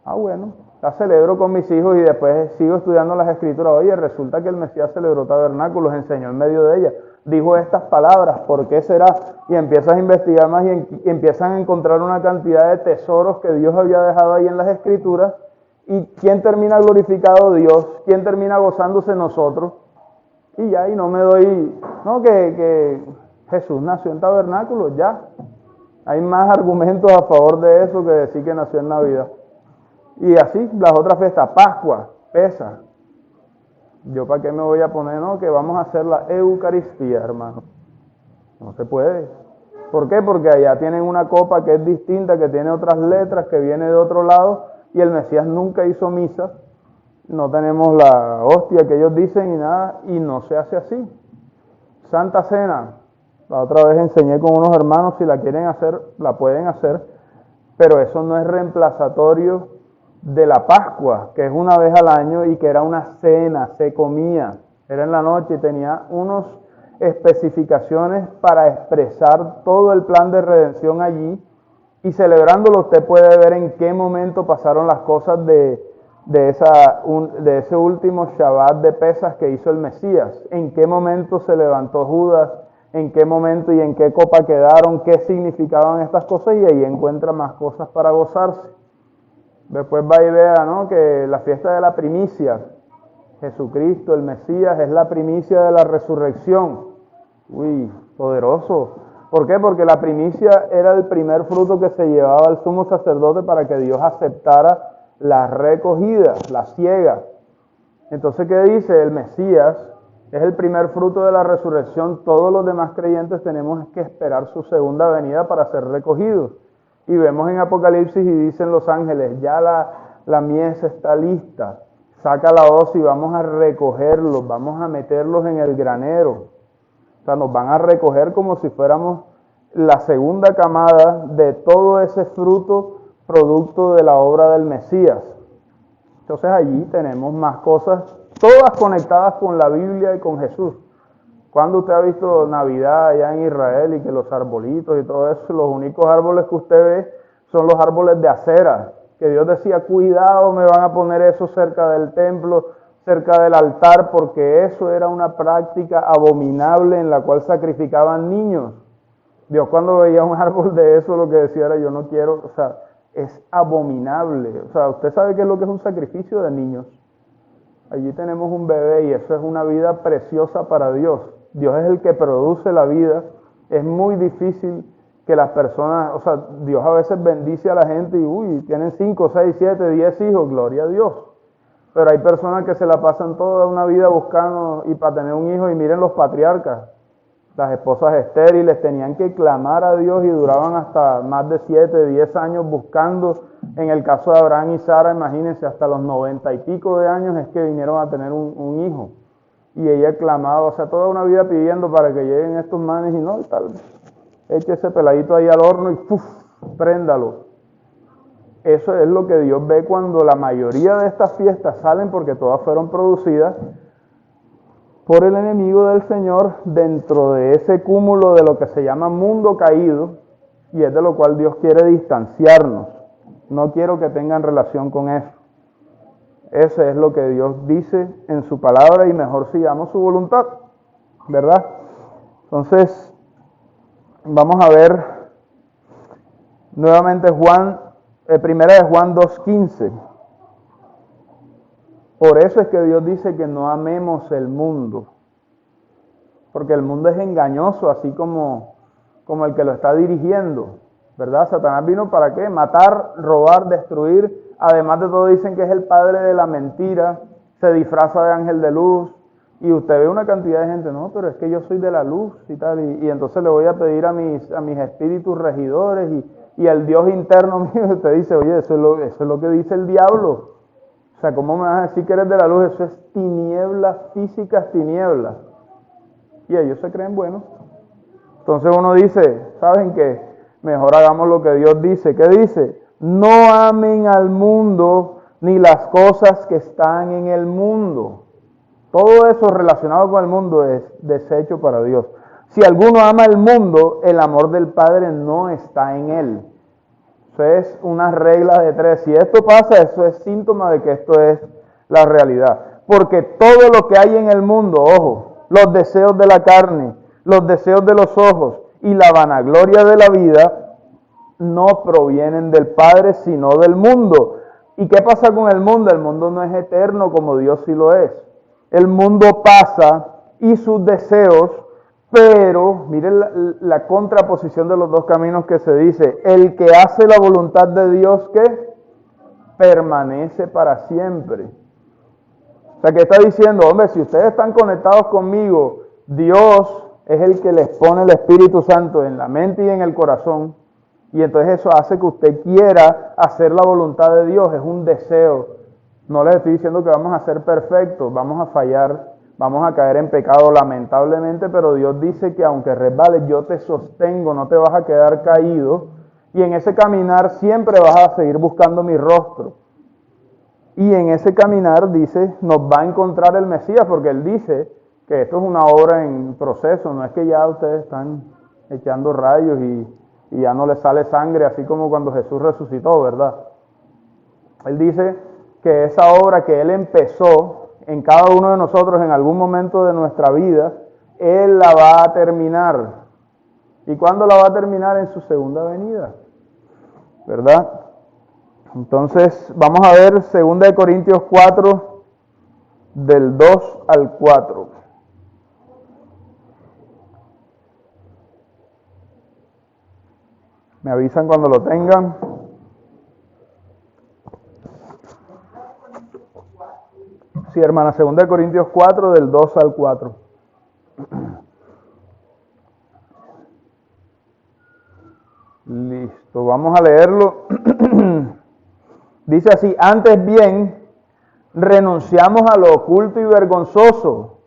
Ah, bueno, la celebro con mis hijos y después sigo estudiando las Escrituras. Oye, resulta que el Mesías celebró tabernáculos, enseñó en medio de ella, dijo estas palabras, ¿por qué será? Y empiezas a investigar más y empiezan a encontrar una cantidad de tesoros que Dios había dejado ahí en las Escrituras. ¿Y quién termina glorificado? Dios. ¿Quién termina gozándose? Nosotros. Y ya, y no me doy, no, que Jesús nació en tabernáculos, ya. Hay más argumentos a favor de eso que decir que nació en Navidad. Y así, las otras fiestas, Pascua, Pesa. Yo para qué me voy a poner, no, que vamos a hacer la Eucaristía, hermano. No se puede. ¿Por qué? Porque allá tienen una copa que es distinta, que tiene otras letras, que viene de otro lado, y el Mesías nunca hizo misa. No tenemos la hostia que ellos dicen y nada, y no se hace así. Santa Cena, la otra vez enseñé con unos hermanos, si la quieren hacer, la pueden hacer, pero eso no es reemplazatorio de la Pascua, que es una vez al año y que era una cena, se comía, era en la noche y tenía unas especificaciones para expresar todo el plan de redención allí, y celebrándolo usted puede ver en qué momento pasaron las cosas de ese último Shabbat de Pesas que hizo el Mesías, en qué momento se levantó Judas, en qué momento y en qué copa quedaron, qué significaban estas cosas, y ahí encuentra más cosas para gozarse. Después va y vea, ¿no?, que la fiesta de la primicia, Jesucristo, el Mesías, es la primicia de la resurrección. Uy, poderoso. ¿Por qué? Porque la primicia era el primer fruto que se llevaba al sumo sacerdote para que Dios aceptara las recogidas, las ciegas. Entonces, ¿qué dice? El Mesías es el primer fruto de la resurrección. Todos los demás creyentes tenemos que esperar su segunda venida para ser recogidos. Y vemos en Apocalipsis y dicen los ángeles, ya la mies está lista, saca la hoz y vamos a recogerlos, vamos a meterlos en el granero. O sea, nos van a recoger como si fuéramos la segunda camada de todo ese fruto producto de la obra del Mesías. Entonces allí tenemos más cosas, todas conectadas con la Biblia y con Jesús. ¿Cuándo usted ha visto Navidad allá en Israel y que los arbolitos y todo eso, los únicos árboles que usted ve son los árboles de acera? Que Dios decía, cuidado, me van a poner eso cerca del templo, cerca del altar, porque eso era una práctica abominable en la cual sacrificaban niños. Dios cuando veía un árbol de eso lo que decía era, yo no quiero, o sea, es abominable. O sea, usted sabe qué es lo que es un sacrificio de niños. Allí tenemos un bebé y eso es una vida preciosa para Dios. Dios es el que produce la vida. Es muy difícil que las personas, o sea, Dios a veces bendice a la gente y, tienen 5, 6, 7, 10 hijos, gloria a Dios. Pero hay personas que se la pasan toda una vida buscando y para tener un hijo, y miren los patriarcas, las esposas estériles tenían que clamar a Dios y duraban hasta más de 7, 10 años buscando. En el caso de Abraham y Sara, imagínense, hasta los 90 y pico de años es que vinieron a tener un hijo. Y ella clamaba, o sea, toda una vida pidiendo para que lleguen estos manes y no, tal, eche ese peladito ahí al horno y ¡puf! Préndalo. Eso es lo que Dios ve cuando la mayoría de estas fiestas salen, porque todas fueron producidas por el enemigo del Señor dentro de ese cúmulo de lo que se llama mundo caído, y es de lo cual Dios quiere distanciarnos. No quiero que tengan relación con eso. Ese es lo que Dios dice en su palabra y mejor sigamos su voluntad, ¿verdad? Entonces, vamos a ver nuevamente primera de Juan 2:15. Por eso es que Dios dice que no amemos el mundo, porque el mundo es engañoso, así como el que lo está dirigiendo, ¿verdad? Satanás vino ¿para qué? Matar, robar, destruir. Además de todo dicen que es el padre de la mentira, se disfraza de ángel de luz, y usted ve una cantidad de gente, no, pero es que yo soy de la luz y tal, y entonces le voy a pedir a mis espíritus regidores y al Dios interno mío. Usted dice, oye, eso es lo que dice el diablo. O sea, ¿cómo me vas a decir que eres de la luz? Eso es tinieblas, físicas tinieblas. Y ellos se creen buenos. Entonces uno dice, ¿saben qué? Mejor hagamos lo que Dios dice. ¿Qué dice? No amen al mundo ni las cosas que están en el mundo. Todo eso relacionado con el mundo es desecho para Dios. Si alguno ama el mundo, el amor del Padre no está en él. Eso es una regla de 3. Si esto pasa, eso es síntoma de que esto es la realidad. Porque todo lo que hay en el mundo, ojo, los deseos de la carne, los deseos de los ojos y la vanagloria de la vida, no provienen del Padre, sino del mundo. ¿Y qué pasa con el mundo? El mundo no es eterno como Dios sí lo es. El mundo pasa y sus deseos, pero miren la contraposición de los dos caminos que se dice. El que hace la voluntad de Dios, ¿qué? Permanece para siempre. O sea, que está diciendo, hombre, si ustedes están conectados conmigo, Dios es el que les pone el Espíritu Santo en la mente y en el corazón, y entonces eso hace que usted quiera hacer la voluntad de Dios, es un deseo. No les estoy diciendo que vamos a ser perfectos, vamos a fallar, vamos a caer en pecado lamentablemente, pero Dios dice que aunque resbales, yo te sostengo, no te vas a quedar caído, y en ese caminar siempre vas a seguir buscando mi rostro. Y en ese caminar, dice, nos va a encontrar el Mesías, porque Él dice que esto es una obra en proceso, no es que ya ustedes están echando rayos y ya no les sale sangre, así como cuando Jesús resucitó, ¿verdad? Él dice que esa obra que Él empezó en cada uno de nosotros en algún momento de nuestra vida, Él la va a terminar. ¿Y cuándo la va a terminar? En su segunda venida, ¿verdad? Entonces, vamos a ver 2 Corintios 4, del 2 al 4. Me avisan cuando lo tengan. Sí, hermana, 2 Corintios 4, del 2 al 4. Listo, vamos a leerlo. Dice así: antes bien, renunciamos a lo oculto y vergonzoso,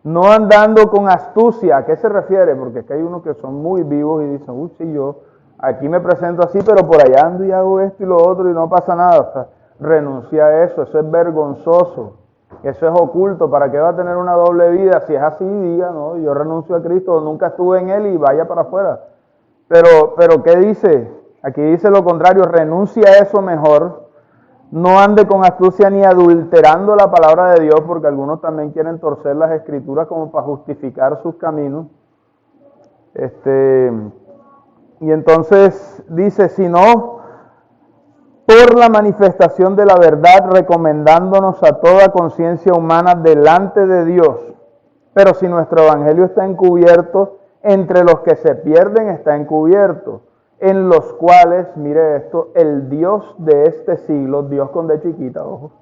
no andando con astucia. ¿A qué se refiere? Porque es que hay unos que son muy vivos y dicen, uy, sí, yo aquí me presento así, pero por allá ando y hago esto y lo otro y no pasa nada. O sea, renuncia a eso, eso es vergonzoso, eso es oculto. ¿Para qué va a tener una doble vida? Si es así, diga, no, yo renuncio a Cristo, nunca estuve en Él y vaya para afuera. Pero ¿qué dice? Aquí dice lo contrario, renuncia a eso mejor. No ande con astucia ni adulterando la palabra de Dios, porque algunos también quieren torcer las escrituras como para justificar sus caminos. Y entonces dice, sino por la manifestación de la verdad, recomendándonos a toda conciencia humana delante de Dios. Pero si nuestro evangelio está encubierto, entre los que se pierden está encubierto, en los cuales, mire esto, el Dios de este siglo, Dios con D chiquita, ojo,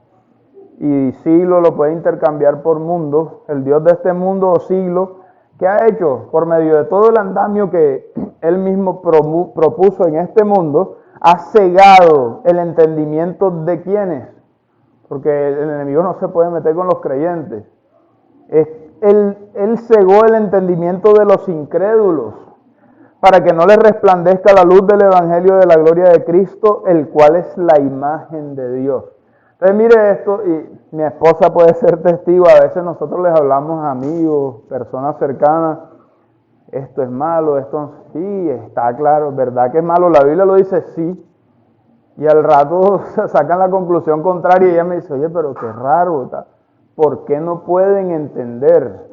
y siglo lo puede intercambiar por mundo, el Dios de este mundo o siglo, ¿qué ha hecho? Por medio de todo el andamio que Él mismo propuso en este mundo, ha cegado el entendimiento de quienes, porque el enemigo no se puede meter con los creyentes. Él cegó el entendimiento de los incrédulos, para que no les resplandezca la luz del evangelio de la gloria de Cristo, el cual es la imagen de Dios. Entonces mire esto, y mi esposa puede ser testigo, a veces nosotros les hablamos a amigos, personas cercanas, esto es malo, esto sí, está claro, ¿verdad que es malo? La Biblia lo dice sí, y al rato sacan la conclusión contraria y ella me dice, oye, pero qué raro, ¿por qué no pueden entender?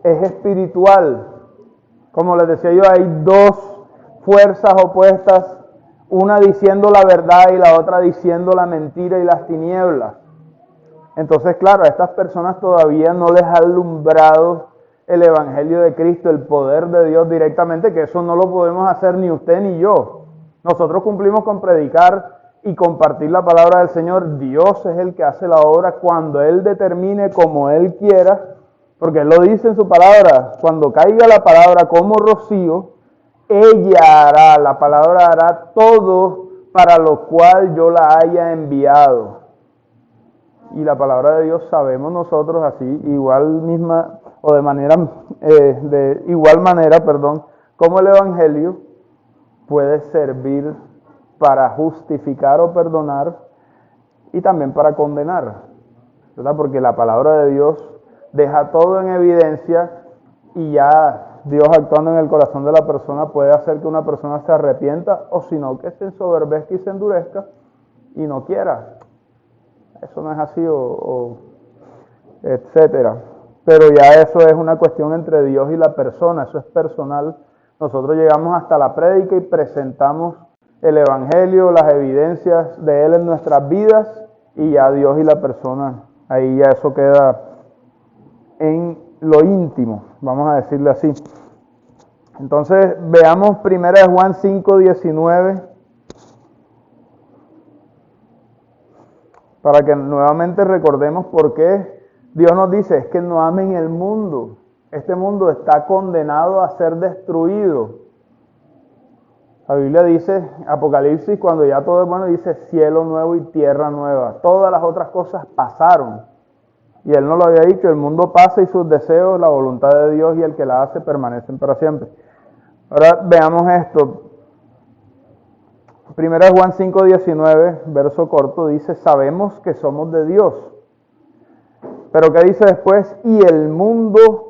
Es espiritual. Como les decía yo, hay dos fuerzas opuestas, una diciendo la verdad y la otra diciendo la mentira y las tinieblas. Entonces, claro, a estas personas todavía no les ha alumbrado el Evangelio de Cristo, el poder de Dios directamente, que eso no lo podemos hacer ni usted ni yo. Nosotros cumplimos con predicar y compartir la palabra del Señor. Dios es el que hace la obra cuando Él determine, como Él quiera, porque Él lo dice en su palabra, cuando caiga la palabra como rocío, ella hará, la palabra hará todo para lo cual yo la haya enviado. Y la palabra de Dios sabemos nosotros así, igual misma, o de igual manera, como el Evangelio puede servir para justificar o perdonar y también para condenar, ¿verdad? Porque la palabra de Dios deja todo en evidencia y ya Dios actuando en el corazón de la persona puede hacer que una persona se arrepienta o si no que se ensoberbezca y se endurezca y no quiera. Eso no es así o etcétera. Pero ya eso es una cuestión entre Dios y la persona, eso es personal. Nosotros llegamos hasta la prédica y presentamos el Evangelio, las evidencias de Él en nuestras vidas y ya Dios y la persona, ahí ya eso queda en lo íntimo, vamos a decirle así. Entonces veamos 1 Juan 5:19 para que nuevamente recordemos por qué Dios nos dice, es que no amen el mundo. Este mundo está condenado a ser destruido. La Biblia dice, Apocalipsis, cuando ya todo es bueno, dice cielo nuevo y tierra nueva. Todas las otras cosas pasaron. Y Él nos lo había dicho, el mundo pasa y sus deseos, la voluntad de Dios y el que la hace permanecen para siempre. Ahora veamos esto. 1 Juan 5:19, verso corto, dice, sabemos que somos de Dios. Pero ¿qué dice después? Y el mundo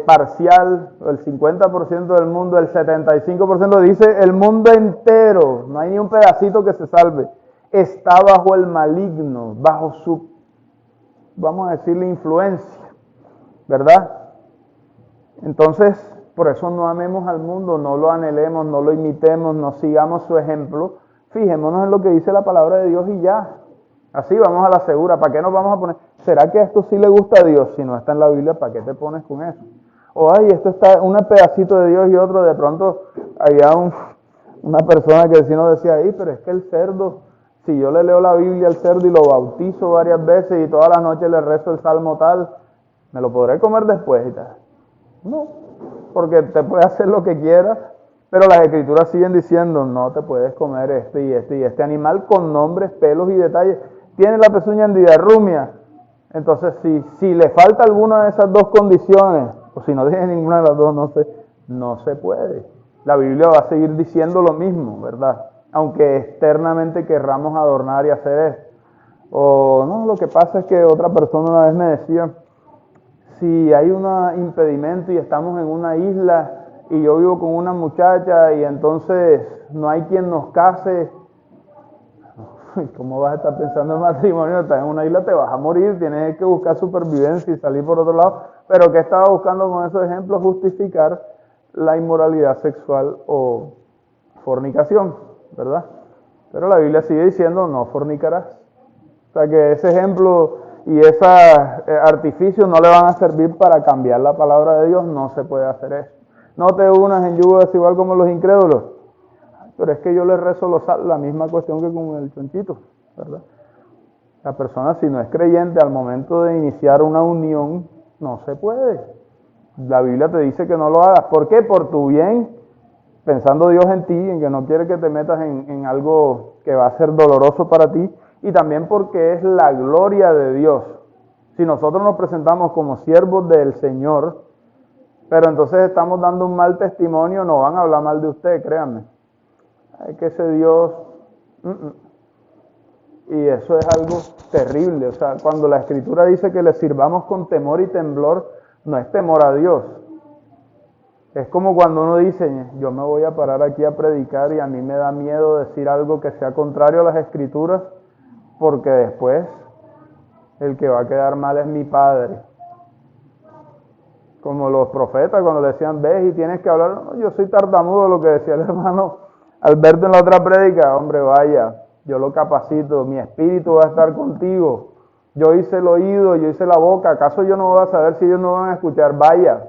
parcial, el 50% del mundo, el 75% dice el mundo entero, no hay ni un pedacito que se salve, está bajo el maligno, bajo su, vamos a decirle, influencia, ¿verdad? Entonces, por eso no amemos al mundo, no lo anhelemos, no lo imitemos, no sigamos su ejemplo, fijémonos en lo que dice la palabra de Dios y ya. Así vamos a la segura. ¿Para qué nos vamos a poner? ¿Será que esto sí le gusta a Dios? Si no está en la Biblia, ¿para qué te pones con eso? O, ay, esto está un pedacito de Dios y otro. De pronto había una persona que nos decía, ay, pero es que el cerdo, si yo le leo la Biblia al cerdo y lo bautizo varias veces y todas las noches le rezo el salmo tal, ¿me lo podré comer después y tal? No, porque te puede hacer lo que quieras, pero las escrituras siguen diciendo, no te puedes comer este y este y este animal con nombres, pelos y detalles. Tiene la pezuña hendida, rumia. Entonces, si le falta alguna de esas dos condiciones, o si no tiene ninguna de las dos, no se puede. La Biblia va a seguir diciendo lo mismo, ¿verdad? Aunque externamente querramos adornar y hacer esto. O no, lo que pasa es que otra persona una vez me decía, si hay un impedimento y estamos en una isla y yo vivo con una muchacha y entonces no hay quien nos case, ¿cómo vas a estar pensando en matrimonio? Estás en una isla, te vas a morir, tienes que buscar supervivencia y salir por otro lado. Pero ¿qué estaba buscando con esos ejemplos? Justificar la inmoralidad sexual o fornicación. ¿verdad? Pero la Biblia sigue diciendo, no fornicarás. O sea que ese ejemplo y ese artificio no le van a servir para cambiar la palabra de Dios, no se puede hacer eso. No te unas en yugo desigual como los incrédulos. Pero es que yo le rezo la misma cuestión que con el chonchito, ¿verdad? La persona, si no es creyente, al momento de iniciar una unión, no se puede. La Biblia te dice que no lo hagas. ¿Por qué? Por tu bien, pensando Dios en ti, en que no quiere que te metas en algo que va a ser doloroso para ti, y también porque es la gloria de Dios. Si nosotros nos presentamos como siervos del Señor, pero entonces estamos dando un mal testimonio, no van a hablar mal de usted, créanme. Ay, que ese Dios... Y eso es algo terrible. O sea, cuando la Escritura dice que le sirvamos con temor y temblor, no es temor a Dios. Es como cuando uno dice, yo me voy a parar aquí a predicar y a mí me da miedo decir algo que sea contrario a las Escrituras, porque después el que va a quedar mal es mi Padre. Como los profetas cuando le decían, ves y tienes que hablar, no, yo soy tartamudo, lo que decía el hermano Alberto en la otra prédica, hombre, vaya, yo lo capacito, mi espíritu va a estar contigo, yo hice el oído, yo hice la boca, ¿acaso yo no voy a saber si ellos no van a escuchar? Vaya,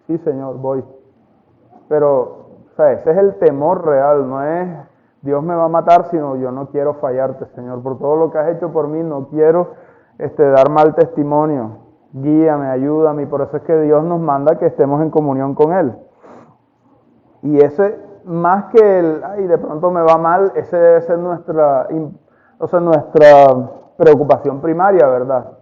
sí Señor, voy. Pero, o sea, ese es el temor real, no es Dios me va a matar, sino yo no quiero fallarte, Señor, por todo lo que has hecho por mí, no quiero dar mal testimonio. Guíame, ayúdame, y por eso es que Dios nos manda que estemos en comunión con Él. Y ese, más que el, ay, de pronto me va mal, ese debe ser nuestra preocupación primaria, ¿verdad?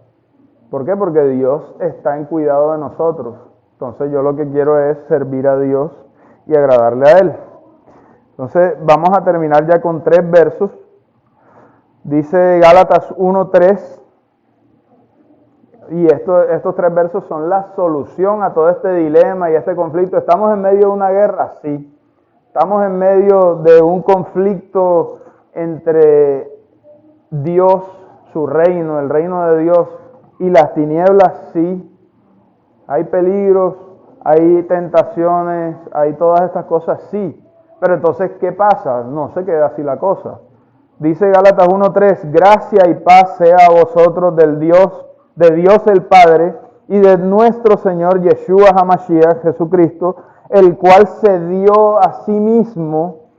¿Por qué? Porque Dios está en cuidado de nosotros. Entonces yo lo que quiero es servir a Dios y agradarle a Él. Entonces vamos a terminar ya con 3 versos. Dice Gálatas 1:3. Y estos 3 versos son la solución a todo este dilema y este conflicto. ¿Estamos en medio de una guerra? Sí. ¿Estamos en medio de un conflicto entre Dios, su reino, el reino de Dios, y las tinieblas? Sí. Hay peligros, hay tentaciones, hay todas estas cosas, sí. Pero entonces, ¿qué pasa? No se queda así la cosa. Dice Gálatas 1:3, gracia y paz sea a vosotros de Dios el Padre y de nuestro Señor Yeshua HaMashiach, Jesucristo, el cual se dio a sí mismo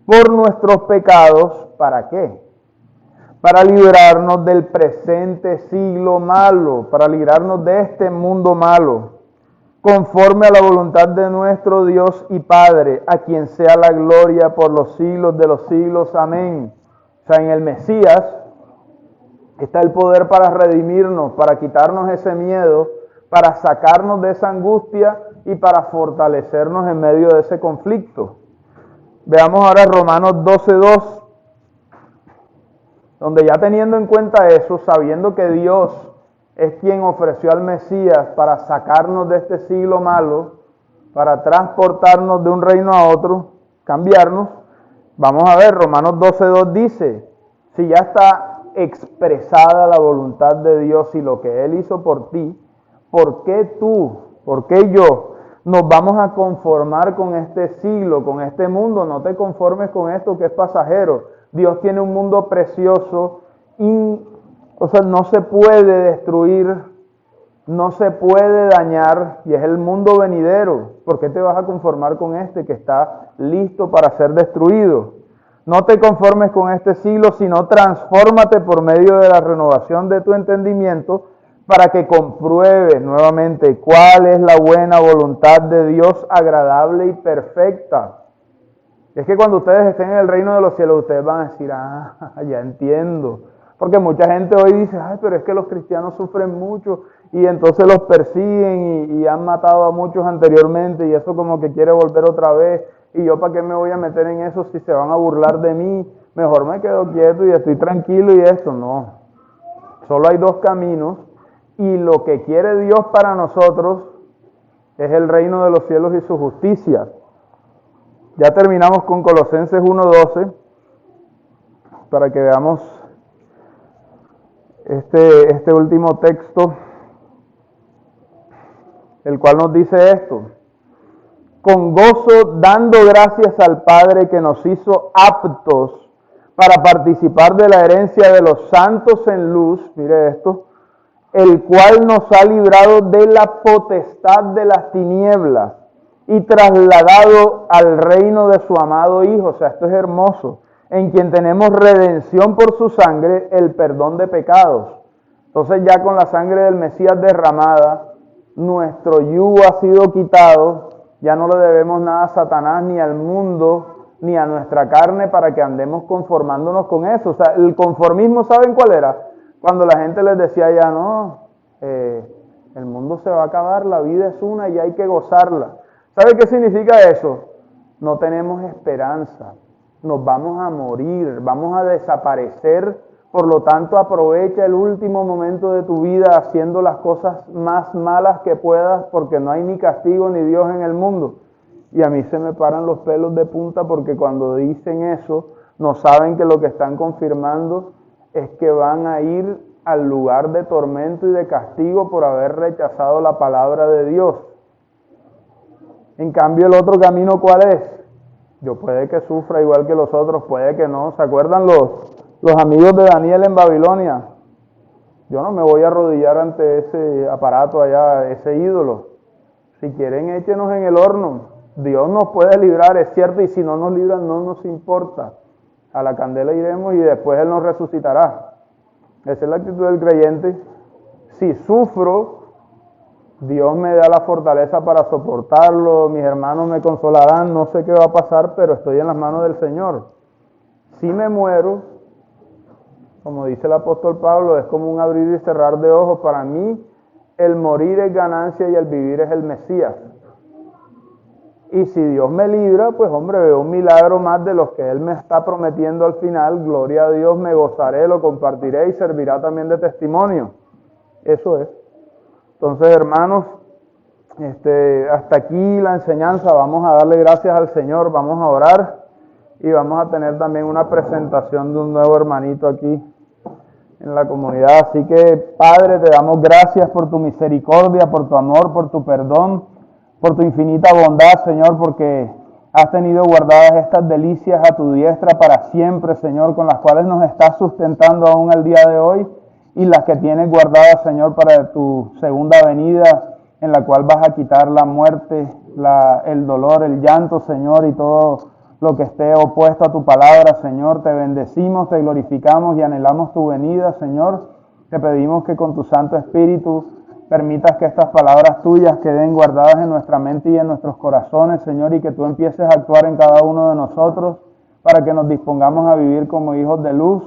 por nuestros pecados, ¿para qué? Para librarnos del presente siglo malo, para librarnos de este mundo malo, conforme a la voluntad de nuestro Dios y Padre, a quien sea la gloria por los siglos de los siglos. Amén. O sea, en el Mesías está el poder para redimirnos, para quitarnos ese miedo, para sacarnos de esa angustia y para fortalecernos en medio de ese conflicto. Veamos ahora Romanos 12:2, donde ya teniendo en cuenta eso, sabiendo que Dios es quien ofreció al Mesías para sacarnos de este siglo malo, para transportarnos de un reino a otro, cambiarnos, vamos a ver, Romanos 12:2 dice, si ya está expresada la voluntad de Dios y lo que Él hizo por ti, ¿por qué tú, por qué yo nos vamos a conformar con este siglo, con este mundo? No te conformes con esto que es pasajero. Dios tiene un mundo precioso, no se puede destruir, no se puede dañar, y es el mundo venidero. ¿Por qué te vas a conformar con este que está listo para ser destruido? No te conformes con este siglo, sino transfórmate por medio de la renovación de tu entendimiento para que compruebes nuevamente cuál es la buena voluntad de Dios agradable y perfecta. Es que cuando ustedes estén en el reino de los cielos, ustedes van a decir, ya entiendo. Porque mucha gente hoy dice, ay, pero es que los cristianos sufren mucho y entonces los persiguen y han matado a muchos anteriormente y eso como que quiere volver otra vez. Y yo, ¿para qué me voy a meter en eso si se van a burlar de mí? Mejor me quedo quieto y estoy tranquilo y esto. No, solo hay 2 caminos y lo que quiere Dios para nosotros es el reino de los cielos y su justicia. Ya terminamos con Colosenses 1:12 para que veamos este último texto, el cual nos dice esto. con gozo, dando gracias al Padre que nos hizo aptos para participar de la herencia de los santos en luz, mire esto, el cual nos ha librado de la potestad de las tinieblas y trasladado al reino de su amado Hijo. O sea, esto es hermoso, en quien tenemos redención por su sangre, el perdón de pecados. Entonces ya con la sangre del Mesías derramada, nuestro yugo ha sido quitado, ya no le debemos nada a Satanás ni al mundo, ni a nuestra carne para que andemos conformándonos con eso. O sea, el conformismo, ¿saben cuál era? Cuando la gente les decía ya, no, el mundo se va a acabar, la vida es una y hay que gozarla. ¿Sabe qué significa eso? No tenemos esperanza, nos vamos a morir, vamos a desaparecer, por lo tanto aprovecha el último momento de tu vida haciendo las cosas más malas que puedas, porque no hay ni castigo ni Dios en el mundo. Y a mí se me paran los pelos de punta porque cuando dicen eso, no saben que lo que están confirmando es que van a ir al lugar de tormento y de castigo por haber rechazado la palabra de Dios. En cambio, el otro camino, ¿cuál es? Yo puede que sufra igual que los otros, puede que no. ¿Se acuerdan los amigos de Daniel en Babilonia? Yo no me voy a arrodillar ante ese aparato allá, ese ídolo. Si quieren, échenos en el horno. Dios nos puede librar, es cierto, y si no nos libran, no nos importa. A la candela iremos y después Él nos resucitará. Esa es la actitud del creyente. Si sufro, Dios me da la fortaleza para soportarlo, mis hermanos me consolarán, no sé qué va a pasar, pero estoy en las manos del Señor. Si me muero, como dice el apóstol Pablo, es como un abrir y cerrar de ojos. Para mí, el morir es ganancia y el vivir es el Mesías. Y si Dios me libra, pues hombre, veo un milagro más de los que Él me está prometiendo al final. Gloria a Dios, me gozaré, lo compartiré y servirá también de testimonio. Eso es. Entonces, hermanos, hasta aquí la enseñanza. Vamos a darle gracias al Señor, vamos a orar y vamos a tener también una presentación de un nuevo hermanito aquí en la comunidad. Así que, Padre, te damos gracias por tu misericordia, por tu amor, por tu perdón, por tu infinita bondad, Señor, porque has tenido guardadas estas delicias a tu diestra para siempre, Señor, con las cuales nos estás sustentando aún el día de hoy, y las que tienes guardadas, Señor, para tu segunda venida, en la cual vas a quitar la muerte, el dolor, el llanto, Señor, y todo lo que esté opuesto a tu palabra, Señor. Te bendecimos, te glorificamos y anhelamos tu venida, Señor. Te pedimos que con tu Santo Espíritu permitas que estas palabras tuyas queden guardadas en nuestra mente y en nuestros corazones, Señor, y que tú empieces a actuar en cada uno de nosotros para que nos dispongamos a vivir como hijos de luz,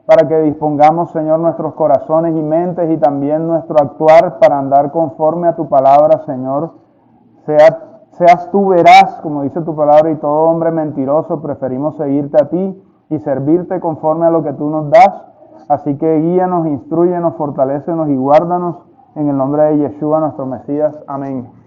para que dispongamos, Señor, nuestros corazones y mentes y también nuestro actuar para andar conforme a tu palabra, Señor. Seas tú veraz, como dice tu palabra, y todo hombre mentiroso, preferimos seguirte a ti y servirte conforme a lo que tú nos das. Así que guíanos, instrúyenos, fortalécenos y guárdanos. En el nombre de Yeshua, nuestro Mesías. Amén.